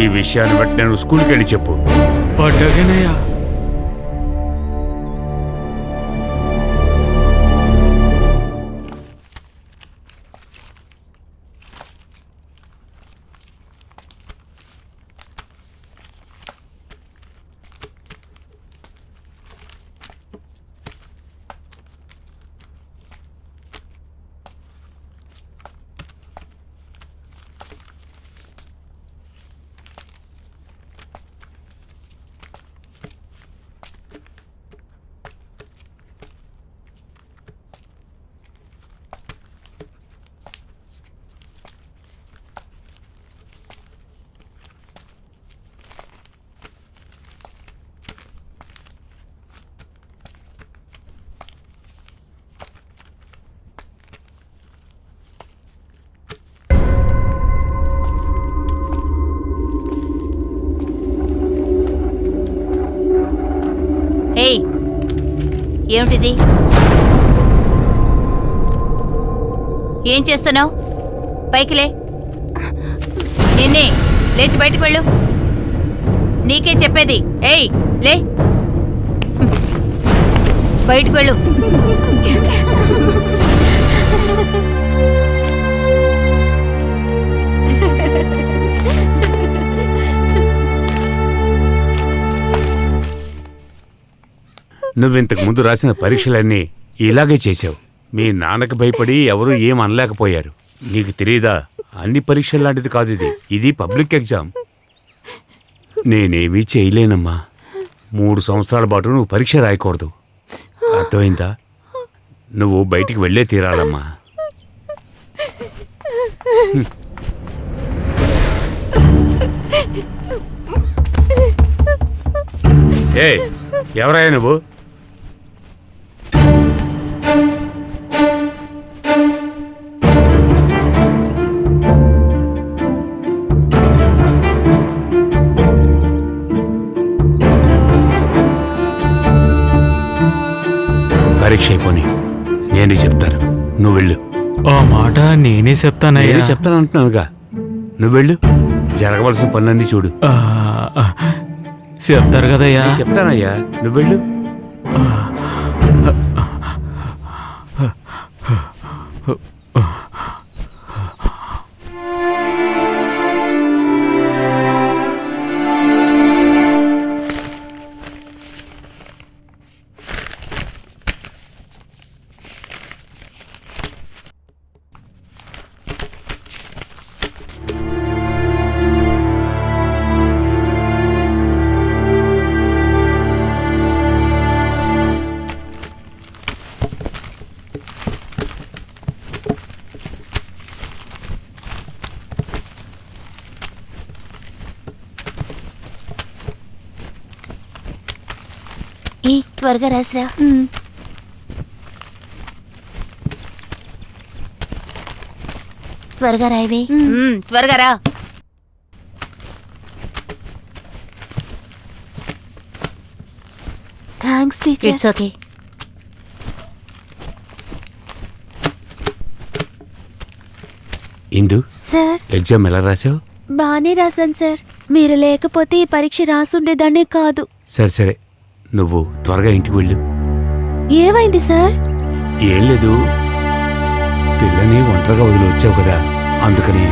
ఈ విషయాన్ని బట్టి నేను స్కూల్కి వెళ్ళి చెప్పు. అడ్డగనయ్యా. ఏమిటిది? ఏం చేస్తున్నావు? పైకి లే. నిన్నే లేచి బయటకు వెళ్ళు. నీకే చెప్పేది. ఏయ్ లే, బయటకు వెళ్ళు. నువ్వింతకు ముందు రాసిన పరీక్షలన్నీ ఇలాగే చేశావు. మీ నాన్నకి భయపడి ఎవరూ ఏం అనలేకపోయారు. నీకు తెలియదా, అన్ని పరీక్షలు లాంటిది కాదు ఇది. ఇది పబ్లిక్ ఎగ్జామ్. నేనేమీ చేయలేనమ్మా. 3 సంవత్సరాల పాటు నువ్వు పరీక్ష రాయకూడదు. అర్థమైందా? నువ్వు బయటికి వెళ్ళే తీరాలమ్మా. ఏ ఎవరయ్యా నువ్వు? పరీక్ష అయిపోని నేనే చెప్తాను, నువ్వు వెళ్ళు. ఆ మాట నేనే చెప్తానయ్యా. నేనే చెప్తాను అంటున్నానుగా, నువ్వు వెళ్ళు. జరగవలసిన పనులన్నీ చూడు. చెప్తారు కదయ్యా. నేను చెప్తానయ్యా, నువ్వు వెళ్ళు. ఏ త్వరగా రాసిరా. త్వరగా రాయవే. త్వరగా రా. Thanks teacher. It's okay. Indu, sir exam ఎలా రాసావు? బానే రాశాను సార్. మీరు లేకపోతే ఈ పరీక్ష రాసుండేదాన్నే కాదు. సరే సరే, నువ్వు త్వరగా ఇంటికి వెళ్ళు. ఏమైంది సార్? ఏం లేదు, పిల్లని ఒంటరిగా వదిలి వచ్చావు కదా, అందుకని.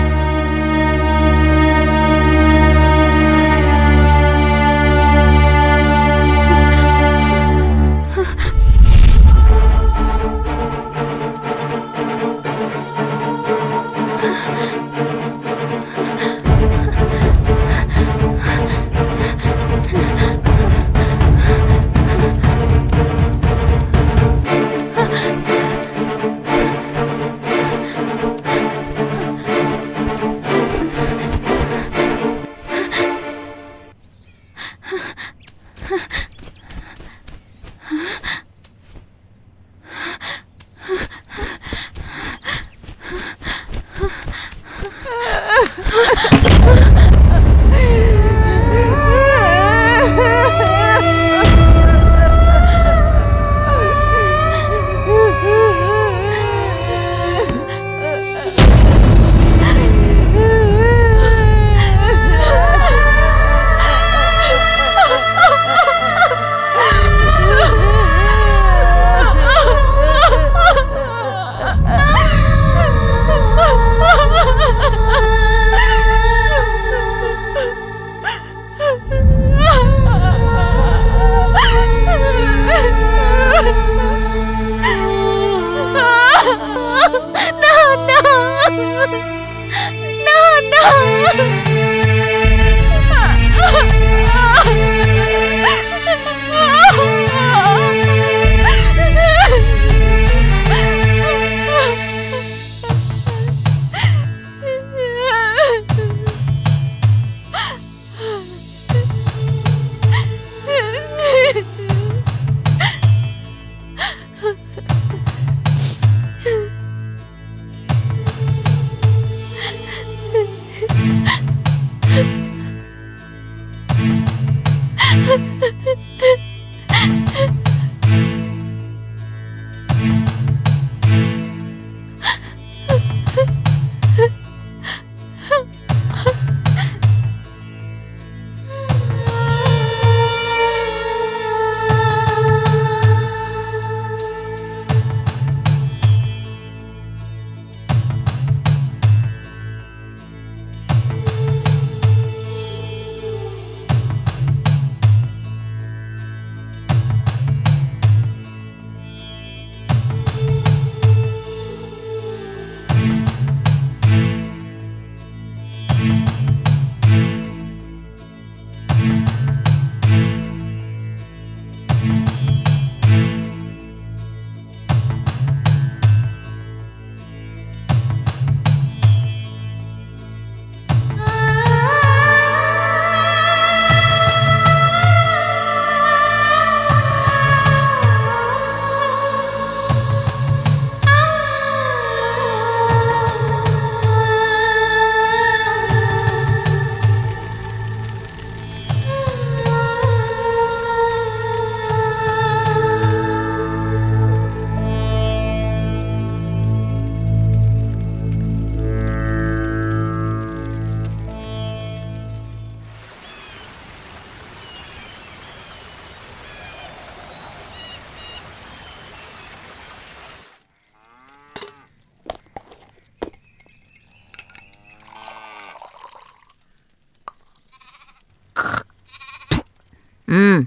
మ్మ్.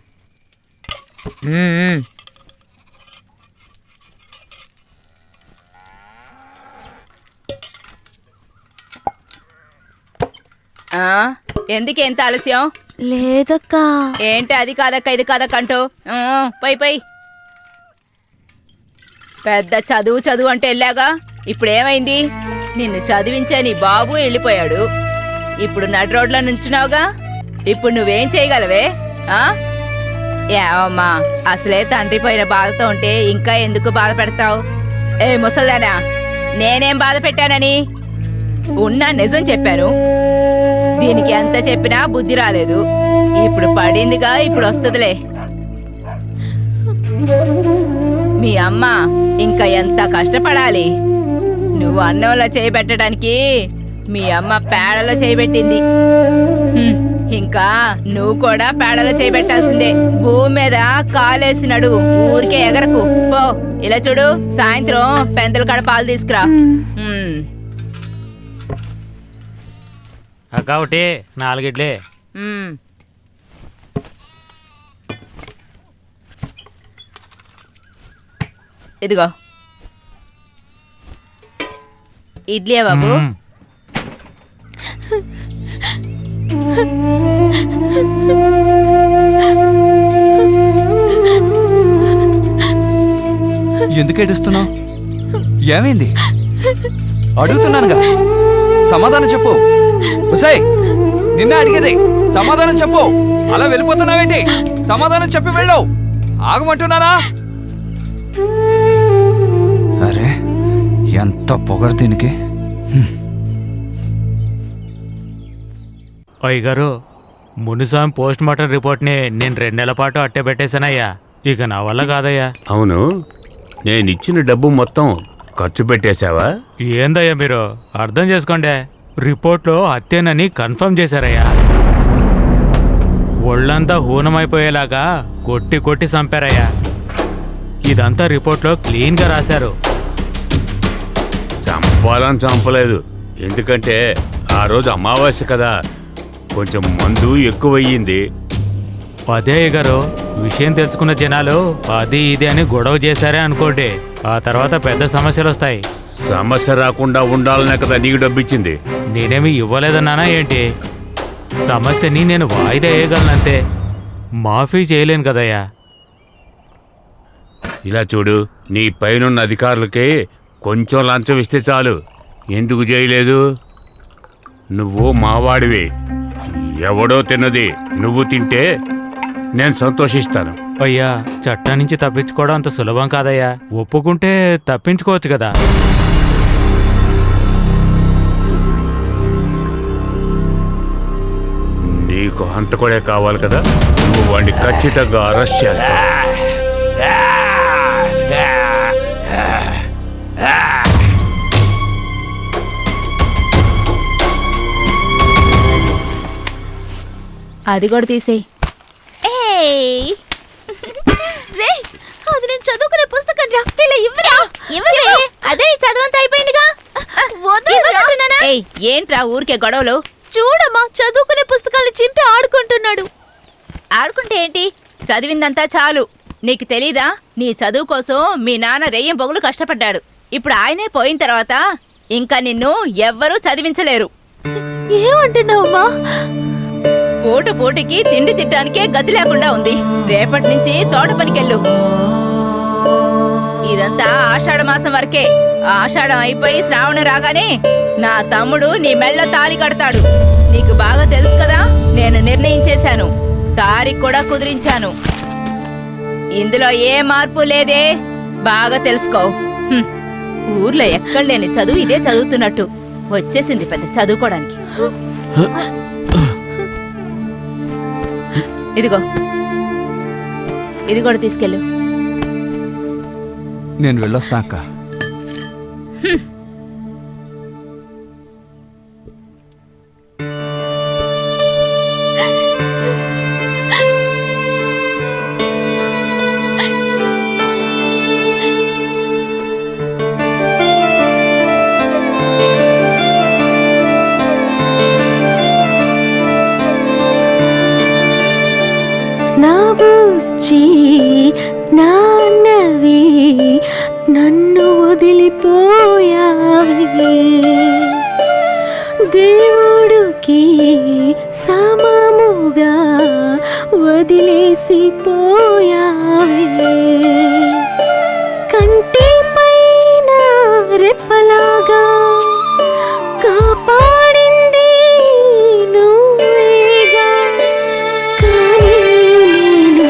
మ్మ్. ఆ, ఎందుకు ఎంత ఆలస్యం? లేదక్కా. ఏంటి అది కాదక్క ఇది కాదక్కంటూ పోయి పోయి. పెద్ద చదువు చదువు అంటే వెళ్ళాగా, ఇప్పుడేమైంది? నిన్ను చదివించే నీ బాబు వెళ్ళిపోయాడు. ఇప్పుడు నడి రోడ్లో నుంచున్నావుగా, ఇప్పుడు నువ్వేం చేయగలవే? ఆ ఏమమ్మా, అసలే తండ్రి పోయిన బాధతో ఉంటే ఇంకా ఎందుకు బాధ పెడతావు? ఏ ముసల్దానా, నేనేం బాధ పెట్టానని? ఉన్నా నిజం చెప్పాను. దీనికి ఎంత చెప్పినా బుద్ధి రాలేదు. ఇప్పుడు పడిందిగా, ఇప్పుడు వస్తుందిలే. మీ అమ్మ ఇంకా ఎంత కష్టపడాలి. నువ్వు అన్నంలో చేయబెట్టడానికి మీ అమ్మ పేడలో చేయబెట్టింది. ఇంకా నువ్వు కూడా పేడలో చేయబెట్టాల్సిందే. భూమి మీద కాలేసినడు ఊరికే ఎగరకు. పో, ఇలా చూడు, సాయంత్రం పెందల కాడ పాలు తీసుకురా. అక్క ఒకటి 4 ఇడ్లీ. ఇదిగో ఇడ్లీ బాబు. మ్మ్. ఎందుకు ఏడుస్తున్నావు? ఏమైంది? అడుగుతున్నానుగా, సమాధానం చెప్పు. ఉసాయ్, నిన్నే అడిగేది, సమాధానం చెప్పు. అలా వెళ్ళిపోతున్నావేంటి? సమాధానం చెప్పి వెళ్ళవు. ఆగమంటున్నారా? అరే, ఎంత పొగరు దీనికి. అయ్యగారు, మునుస్వామి పోస్ట్ మార్టం రిపోర్ట్ని నేను 2 నెలల పాటు అట్టే పెట్టేశానయ్యా. ఇక నా వల్ల కాదయ్యా. అవును, నేనిచ్చిన డబ్బు మొత్తం ఖర్చు పెట్టేశావా? ఏందయ్యా మీరు, అర్థం చేసుకోండి. రిపోర్ట్లో హత్యనని కన్ఫర్మ్ చేశారయ్యా. ఒళ్ళంతా హూనమైపోయేలాగా కొట్టి కొట్టి చంపారయ్యా. ఇదంతా రిపోర్ట్లో క్లీన్గా రాశారు. చంపాలని చంపలేదు, ఎందుకంటే ఆ రోజు అమావాస్య కదా, కొంచెం మందు ఎక్కువయ్యింది. అదే అయ్యగారు, విషయం తెలుసుకున్న జనాలు అది ఇది అని గొడవ చేశారే అనుకోండి, ఆ తర్వాత పెద్ద సమస్యలు వస్తాయి. సమస్య రాకుండా ఉండాలనే కదా నీకు డబ్బిచ్చింది. నేనేమి ఇవ్వలేదన్నానా ఏంటి? సమస్యని నేను వాయిదా వేయగలనంతే, మాఫీ చేయలేను కదయ్యా. ఇలా చూడు, నీ పైనున్న అధికారులకి కొంచెం లంచం ఇస్తే చాలు. ఎందుకు చేయలేదు? నువ్వు మావాడివి, ఎవడో తిన్నది నువ్వు తింటే నేను సంతోషిస్తాను. అయ్యా, చట్టం నుంచి తప్పించుకోవడం అంత సులభం కాదయ్యా. ఒప్పుకుంటే తప్పించుకోవచ్చు కదా. నీకు హంతకుడే కావాలి కదా, నువ్వు వాడిని ఖచ్చితంగా అరెస్ట్ చేస్తావు. అది కూడా తీసేయి. రేయ్, అది నేను చదువుకునే పుస్తకం రా. ఇలా ఇవ్వరా? అదే చదువంతా అయిపోయిందిగా. వదలరా. ఏయ్, ఏంట్రా ఊరికే గొడవలు? చూడమ్మా, చదువుకునే పుస్తకాలు చింపి ఆడుకుంటున్నాడు. ఆడుకుంటే ఏంటి, చదివిందంతా చాలు. నీకు తెలీదా, నీ చదువు కోసం మీ నాన్న రెయ్యం బొగులు కష్టపడ్డాడు. ఇప్పుడు ఆయనే పోయిన తర్వాత ఇంకా నిన్ను ఎవ్వరూ చదివించలేరు. ఏమంటున్నావమ్మా? పూట పూటకి తిండి తిట్టడానికే గతి లేకుండా ఉంది. రేపటి నుంచి తోట పనికెళ్ళు. ఇదంతా ఆషాఢ మాసం వరకే. ఆషాఢం అయిపోయి శ్రావణం రాగానే నా తమ్ముడు నీ మెళ్ళ తాళి కడతాడు. నీకు బాగా తెలుసు కదా, నేను నిర్ణయించేశాను, తారీఖు కూడా కుదిరించాను. ఇందులో ఏ మార్పు లేదే, బాగా తెలుసుకో. ఊర్లో ఎక్కడ లేని చదువు ఇదే చదువుతున్నట్టు వచ్చేసింది పెద్ద చదువుకోవడానికి. ఇదిగో, ఇది కూడా తీసుకెళ్ళు. నేను వెళ్ళొస్తా అక్క. నా బుజ్జి నాన్నవి నన్ను వదిలిపోయావి దేవుడికి సమముగా వదిలేసిపోయావి కంటి పైన రెప్పలాగా కాపాడింది నువ్వేగా కానీ నేను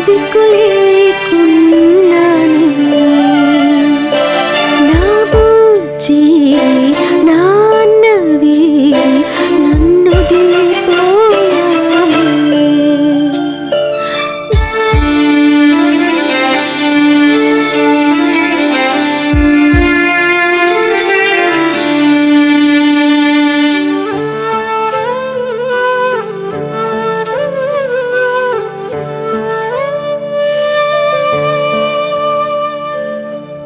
దిక్కులేకున్నాను నా బుజ్జి నాన్నవి నన్ను వదిలిపోయావి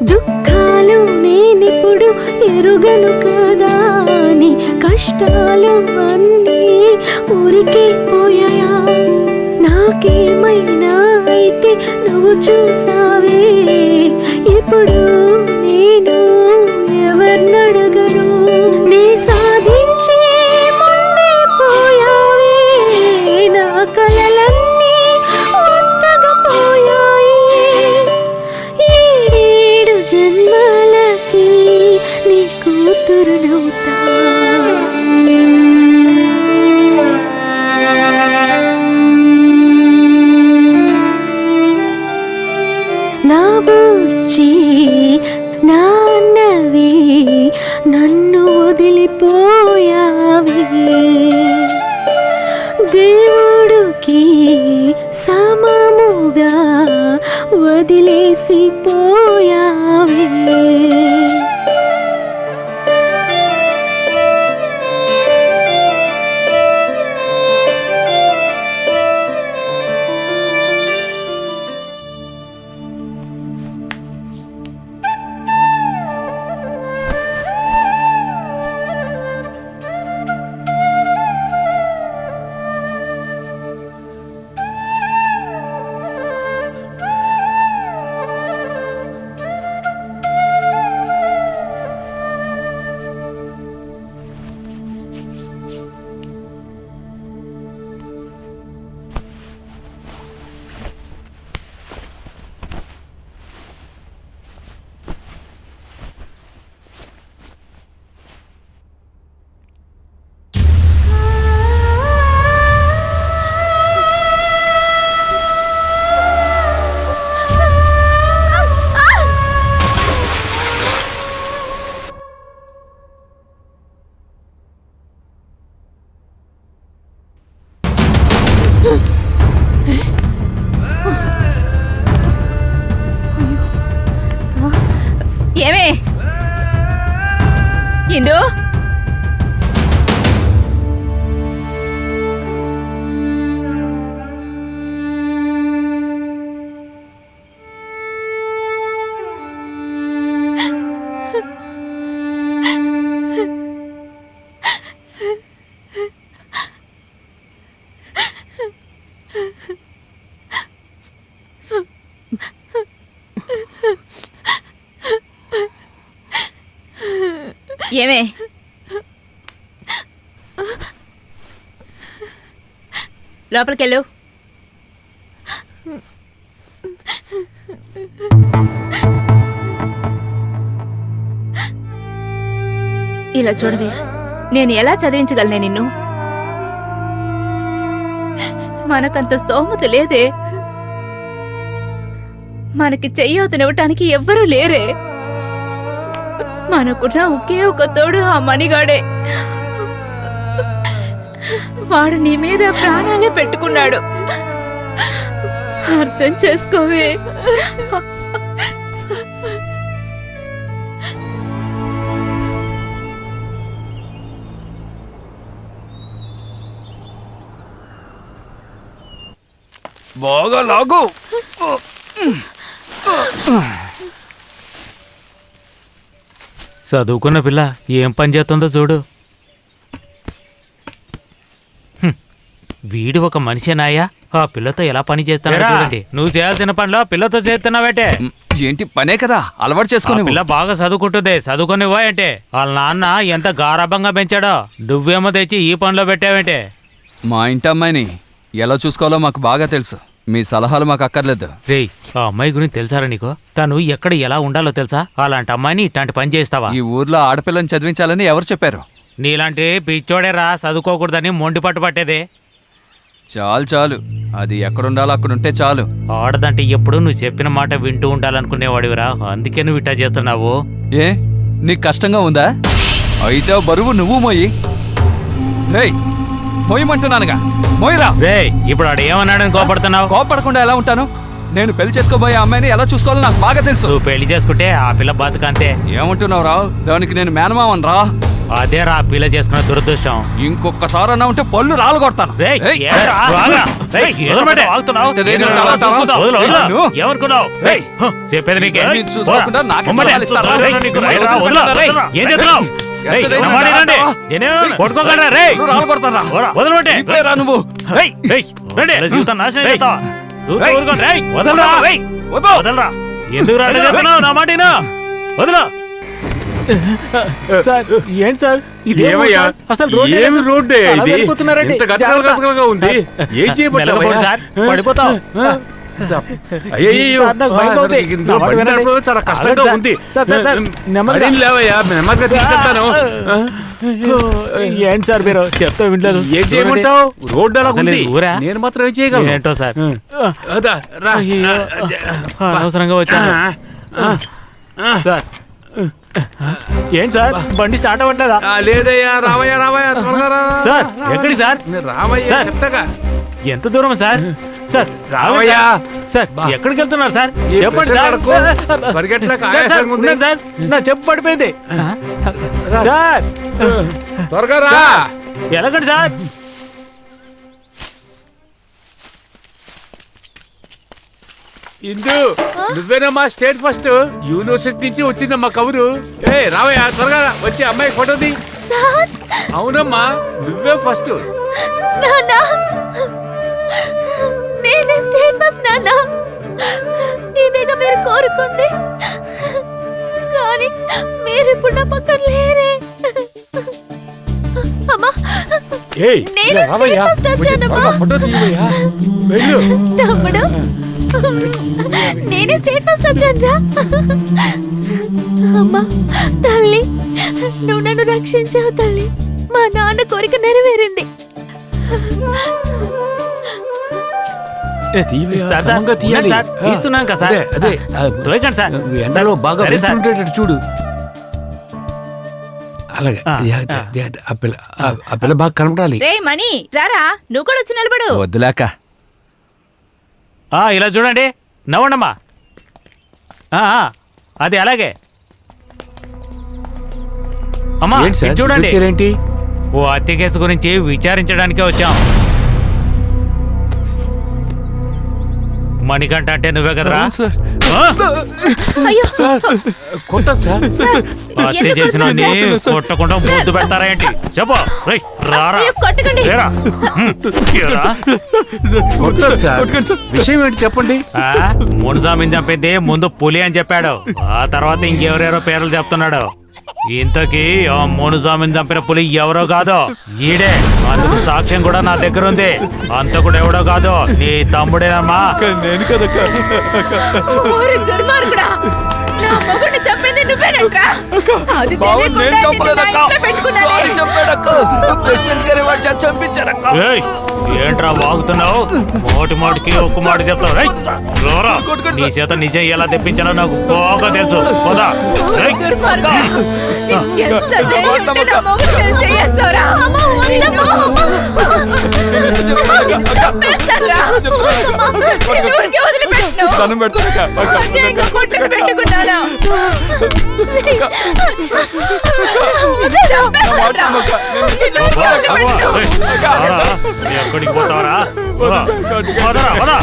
దుఃఖాలు నేనిప్పుడు ఎరుగను కదా నీ కష్టాలు అన్నీ ఊరికే పోయాయా నాకేమైనా అయితే నువ్వు చూసావే ఇప్పుడు నేను ఎవరినడగను నీ సాధించే ముందే పోయావే నా కలలన్నీ ఒత్తగా పోయాయి ఏడేడు జన్మలకి నీ కూతురునవుతా నా బుజ్జి నాన్నవి నన్ను వదిలిపోయావి దేవుడికి సమముగా వదిలేసిపోయావి ఏమే ఇందు ఏమే లోపలికెళ్ళు ఇలా చూడవే నేను ఎలా చదివించగలనే నిన్ను మనకంత స్తోమత లేదే మనకి చెయ్యవుతనివ్వటానికి ఎవ్వరూ లేరే మనకున్న ఒకే ఒక తోడు ఆ మణిగాడే వాడు నీ మీద ప్రాణాలే పెట్టుకున్నాడు అర్థం చేసుకోవే బాగా లాగు. చదువుకున్న పిల్ల ఏం పని చేస్తుందో చూడు. వీడు ఒక మనిషేనాయా? ఆ పిల్లతో ఎలా పని చేస్తానో చూడండి. నువ్వు చేయాల్సిన పనిలో పిల్లతో చేస్తున్నావేటే? ఏంటి పనే కదా, అలవాటు ఆ చేసుకుని పిల్ల బాగా చదువుకుంటుంది, చదువుకునివ్వా అంటే? వాళ్ళ నాన్న ఎంత గారాభంగా పెంచాడో, నువ్వేమో తెచ్చి ఈ పనిలో పెట్టావేంటే? మా ఇంటి అమ్మాయిని ఎలా చూసుకోవాలో మాకు బాగా తెలుసు. మీ సలహాలు మాకు అక్కర్లేదు. రేయ్, ఆ అమ్మాయి గురించి తెలుసారా నీకు? తను ఎక్కడ ఎలా ఉండాలో తెలుసా? అలాంటి అమ్మాయిని ఇట్లాంటి పని చేస్తావా? ఈ ఊర్లో ఆడపిల్లని చదివించాలని ఎవరు చెప్పారు? నీలాంటి పిచ్చోడేరా చదువుకోకూడదని మొండి పట్టు పట్టేదే. చాలు చాలు, అది ఎక్కడుండాలో అక్కడుంటే చాలు. ఆడదంటే ఎప్పుడు నువ్వు చెప్పిన మాట వింటూ ఉండాలనుకునేవాడివిరా, అందుకే నువ్వు ఇట్టా చేస్తున్నావు. ఏ నీకు కష్టంగా ఉందా? అయితే బరువు నువ్వు మోయి. రేయ్ మోయమంటున్నానుగా, మోయిరా. రేయ్, ఇప్పుడు ఆడు ఏమన్నాడని కోపడుతున్నావు? కోపడకుండా ఎలా ఉంటాను? నేను పెళ్లి చేసుకోబోయే అమ్మాయిని ఎలా చూసుకోవాలో నాకు బాగా తెలుసు. నువ్వు పెళ్లి చేసుకుంటే ఆ పిల్ల బతుకంతే. ఏమంటున్నావు రా? దానికి నేను మేనమావన్ రా. అదేరా ఆ పిల్ల చేసుకున్న దురదృష్టం. ఇంకొకసారి అన్నా ఉంటే పళ్ళు రాలు కొడతాను. రేయ్, ఏయ్, ఏంట్రా? ఆగురా. రేయ్, వదలమంటే ఆగుతున్నావు? నేను అలా అంటావా? వదలు, వదలు. నిన్ను? ఏమనుకున్నావు? రేయ్, చెప్పేది నీకే. మీరు చూసుకోకుండా నాకే ఉమ్మడి. సలహాలు ఇస్తారా? రేయ్, నీకు రైరా, వదలు. రేయ్, ఏం చేస్తున్నావు? రేయ్, రేయ్, నా మాట వినండి. నేనేమన్నా కొట్టుకోగలరా? రేయ్, పళ్ళు రాలు కొడతాను రా. వదలమంటే. ఇప్పుడేరా నువ్వు? రేయ్, రేయ్, రండి. జీవితం నాశనం చేస్తావా? రేయ్, ఊరుకోండి. రేయ్, వదలరా. రేయ్, వదలు. వదలరా. ఎందుకు రా చెప్తున్నావు? నా మాట విను. వదలు. సార్ ఏంటి సార్ ఇది? ఏమయ్యా? అసలు ఏమి రోడ్డే ఇది? ఇంత గతగతగా ఉంది. ఏం మెలకపోడు సార్, పడిపోతావు. అయ్యయ్యో, సార్, నాకు భయం అవుతుంది. ఇందులో నా మాట బండి వినండి. నడపడం చాలా కష్టంగా సార్, ఉంది. సార్, సార్, సార్, నెమ్మదిగా. మరేం లేవయ్యా, నెమ్మదిగా తీసుకెళ్తాను. ఏంటి సార్ మీరు చెప్తా వినలేదు? ఏం చేయమంటావు? రోడ్డు అలా అసలు ఉంది. ఇది ఊరా? నేను మాత్రం ఏం చేయగలను? ఏంటో సార్, అదా, రా. అనవసరంగా వచ్చాను. సార్ ఏంటి సార్ బండి స్టార్ట్ అవ్వట్లేదా? లేదయ్యా, రావయ్యా రావయ్యా, త్వరగా రా. సార్, ఎక్కడి సార్? రావయ్యా, సార్. చెప్తాగా. ఎంత దూరం సార్? సార్ రావయ్యా. సార్, ఎక్కడికి వెళ్తున్నారు సార్? ఈ చెప్పండి ప్రెషర్ సార్. పడకు. పరిగెట్టలేక సార్, సార్, ఆయాసంగా ఉంది. ఉండండి సార్, నా చెప్పు పడిపోయింది. సార్, త్వరగా రా. ఎలాగండి సార్? ఇందు, నువ్వేనమ్మా స్టేట్ ఫస్ట్? యూనివర్సిటీ నుంచి వచ్చిందమ్మా కబురు. ఏ రావయ్యా, త్వరగా రా. వచ్చి అమ్మాయి ఫోటో ది. అవునమ్మా, నువ్వే ఫస్ట్. నాన్న, నేనే స్టేట్ బస్ నాన్న. ఇదేగా మీరు కోరుకుంది, కానీ మీరిప్పుడు నా పక్కన లేరే. అమ్మా, ఏయ్, నేనే రావయ్యా. స్టేట్ ఫస్ట్ వచ్చానమ్మా. త్వరగా ఫోటో తీయవయ్యా. వెళ్ళు. తమ్ముడు, నేనే స్టేట్ ఫస్ట్ వచ్చానురా. అమ్మా, తల్లి, నువ్వు నన్ను రక్షించావు తల్లి. మా నాన్న కోరిక నెరవేరింది. తీయవయ్యా, సార్, సార్, సమంగా తీయాలి. సార్, తీస్తున్నాను కదా సార్. అదే, తోయకండి సార్. ఎండలో బాగా సరే సార్. వెళ్తుండేటట్టు చూడు. అలాగే ఆ, అదే, అదే, అదే, అదే. ఆ పిల్ల బాగా కనపడాలి. రే మణి రారా, నువ్వు కూడా వచ్చి నిలబడు. వద్దులేక. ఇలా చూడండి, నవ్వండమ్మా. అది అలాగే. అమ్మా, ఏంటి సార్, ఇది చూడండి. వచ్చారేంటి? ఓ హత్య కేసు గురించి విచారించడానికే వచ్చాం. మణికంఠ అంటే నువ్వే కదరా? సార్, ఆ? అయ్యో, కొట్టదు సార్. హత్య ఎందుకు చేసిన కొడుతున్నారు కొట్టకుండా ముద్దు పెడతారా ఏంటి? చెప్పు. రేయ్, రారా. అయ్యో, కొట్టకండి. లేరా. ఏరా? కొట్టదు సార్. విషయం ఏంటి చెప్పండి. మునుసామిని చంపింది ముందు పులి అని చెప్పాడు, ఆ తర్వాత ఇంకెవరెవరో పేర్లు చెప్తున్నాడు. ఇంతకీ ఆ మునుసామిని చంపిన పులి ఎవరో కాదు, ఈడే. అందుకు సాక్ష్యం కూడా నా దగ్గర ఉంది. అంత కూడా ఎవడో కాదు, నీ తమ్ముడేనమ్మా. నేను కదా ఓరి దుర్మార్గుడా, నా మొగుడిని చంపింది నువ్వేనంట్రా. అది తెలియకుండా నిన్ను నా ఇంట్లో పెట్టుకున్నానే. ఏయ్, ఏంట్రా వాగుతున్నావు? మోటి మోటికి ఒక్క మాట చెప్తావు. రేయ్, రారా. నీ చేత నిజం ఎలా తెప్పించాలో నాకు బాగా తెలుసు. పోదా. రేయ్. దుర్మార్గుడా, ఎంత ధైర్యం ఉంటే నా మొగుడి మీద చేయేస్తావురా? చంపేస్తానురా. నిన్ను ఊరికే వదిలిపెట్టను. దండం పెడతానక్క. అన్యాయంగా కొట్టుకు పెట్టుకున్నాను. చంపేస్తానురా. నిన్ను ఊరికే వదిలిపెట్టను. రేయ్, రారా. ఎక్కడికి పోతావరా? పోదా. పోదారా, పోదా.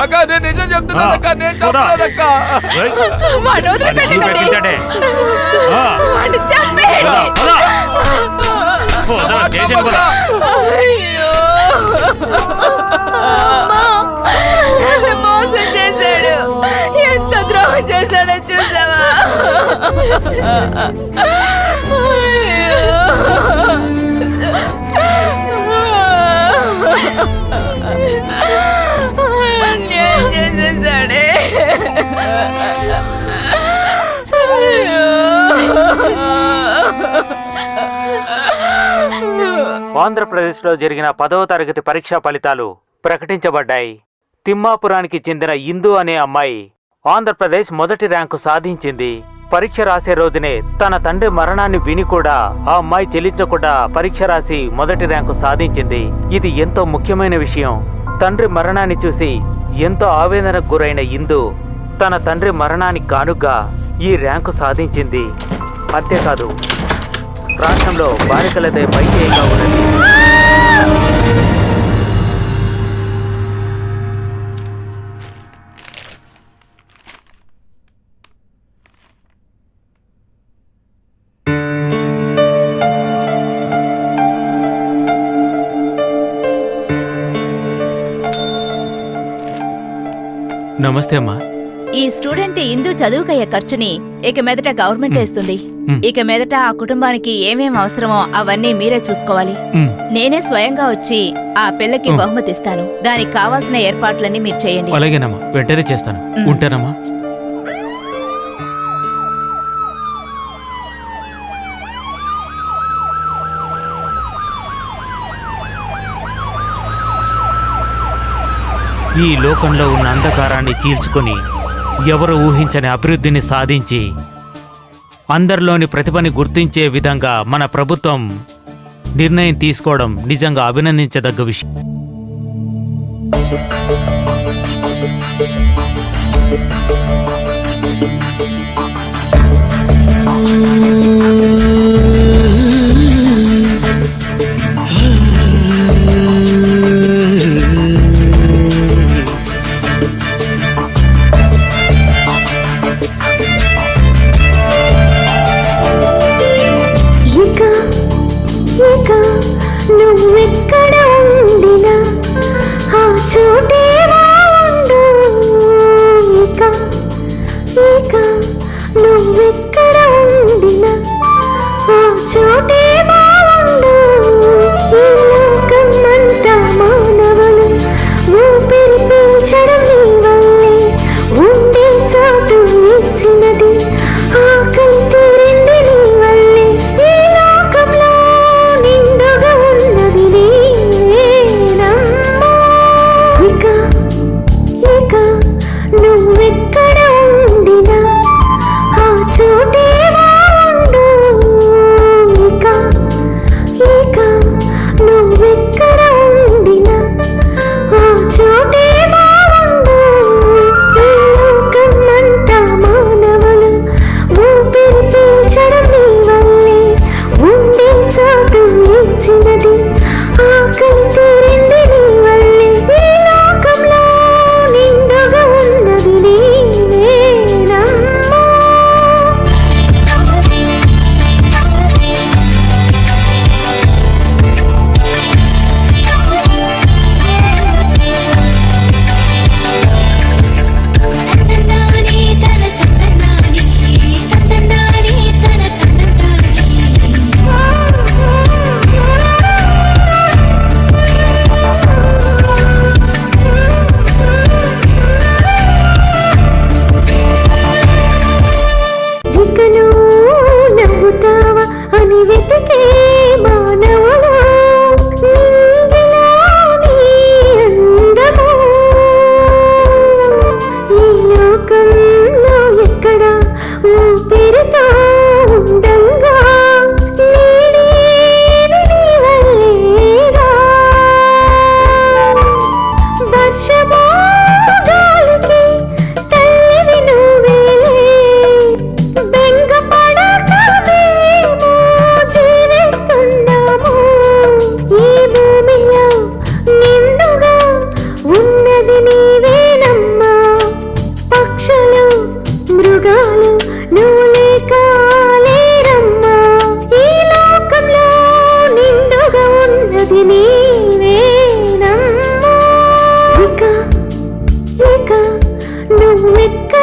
అక్క నేను నిజం చెప్తున్నాను అక్క, నేను చంపలేదక్క. వాడిని వదిలిపెట్టండి. పెట్టించాడే. వాడిని చంపేయండి. అయ్యో. నన్ను మోసం చేశాడు. ఎంత ద్రోహం చేశాడో చూసావా? అన్యాయం చేసేసాడే. ఆంధ్రప్రదేశ్లో జరిగిన 10వ తరగతి పరీక్షా ఫలితాలు ప్రకటించబడ్డాయి. తిమ్మాపురానికి చెందిన ఇందు అనే అమ్మాయి ఆంధ్రప్రదేశ్ మొదటి ర్యాంకు సాధించింది. పరీక్ష రాసే రోజునే తన తండ్రి మరణాన్ని విని కూడా ఆ అమ్మాయి చెల్లించకుండా పరీక్ష రాసి మొదటి ర్యాంకు సాధించింది. ఇది ఎంతో ముఖ్యమైన విషయం. తండ్రి మరణాన్ని చూసి ఎంతో ఆవేదనకు గురైన ఇందు తన తండ్రి మరణానికి కానుగ్గా ఈ ర్యాంకు సాధించింది. అంతేకాదు, రాష్ట్రంలో బాలికలదే పైచేయిగా ఉన్నది. నమస్తే అమ్మా. ఈ స్టూడెంట్ ఇందు చదువుకయ్యే ఖర్చుని ఇక మీదట గవర్నమెంట్ వేస్తుంది. ఇక మీదట ఆ కుటుంబానికి ఏమేం అవసరమో అవన్నీ మీరే చూసుకోవాలి. నేనే స్వయంగా వచ్చి ఆ పిల్లకి బహుమతి ఇస్తాను. దానికి కావాల్సిన ఏర్పాట్లన్నీ మీరు చేయండి. అలాగేనమ్మా, వెంటనే చేస్తాను. ఉంటానమ్మా. ఈ లోకంలో ఉన్న అంధకారాన్ని చీల్చుకొని ఎవరు ఊహించని అభివృద్ధిని సాధించి అందరిలోని ప్రతిభని గుర్తించే విధంగా మన ప్రభుత్వం నిర్ణయం తీసుకోవడం నిజంగా అభినందించదగ్గ విషయం. నువ్వెక్కడ ఉండినా ఆ చోటే బాగుండు. ఇక నువ్వెక్కడ ఉండినా ఆ చోటే బాగుండు. ఈ లోకమంతా మానవులు ఊపిరి పీల్చడం నీ వల్లే. ఉండే చోటు ఇచ్చినది ఆకలి తీరింది నీ వల్లే. ఈ లోకంలో నిండుగా ఉన్నది నేనమ్మా. ఇక లెక్క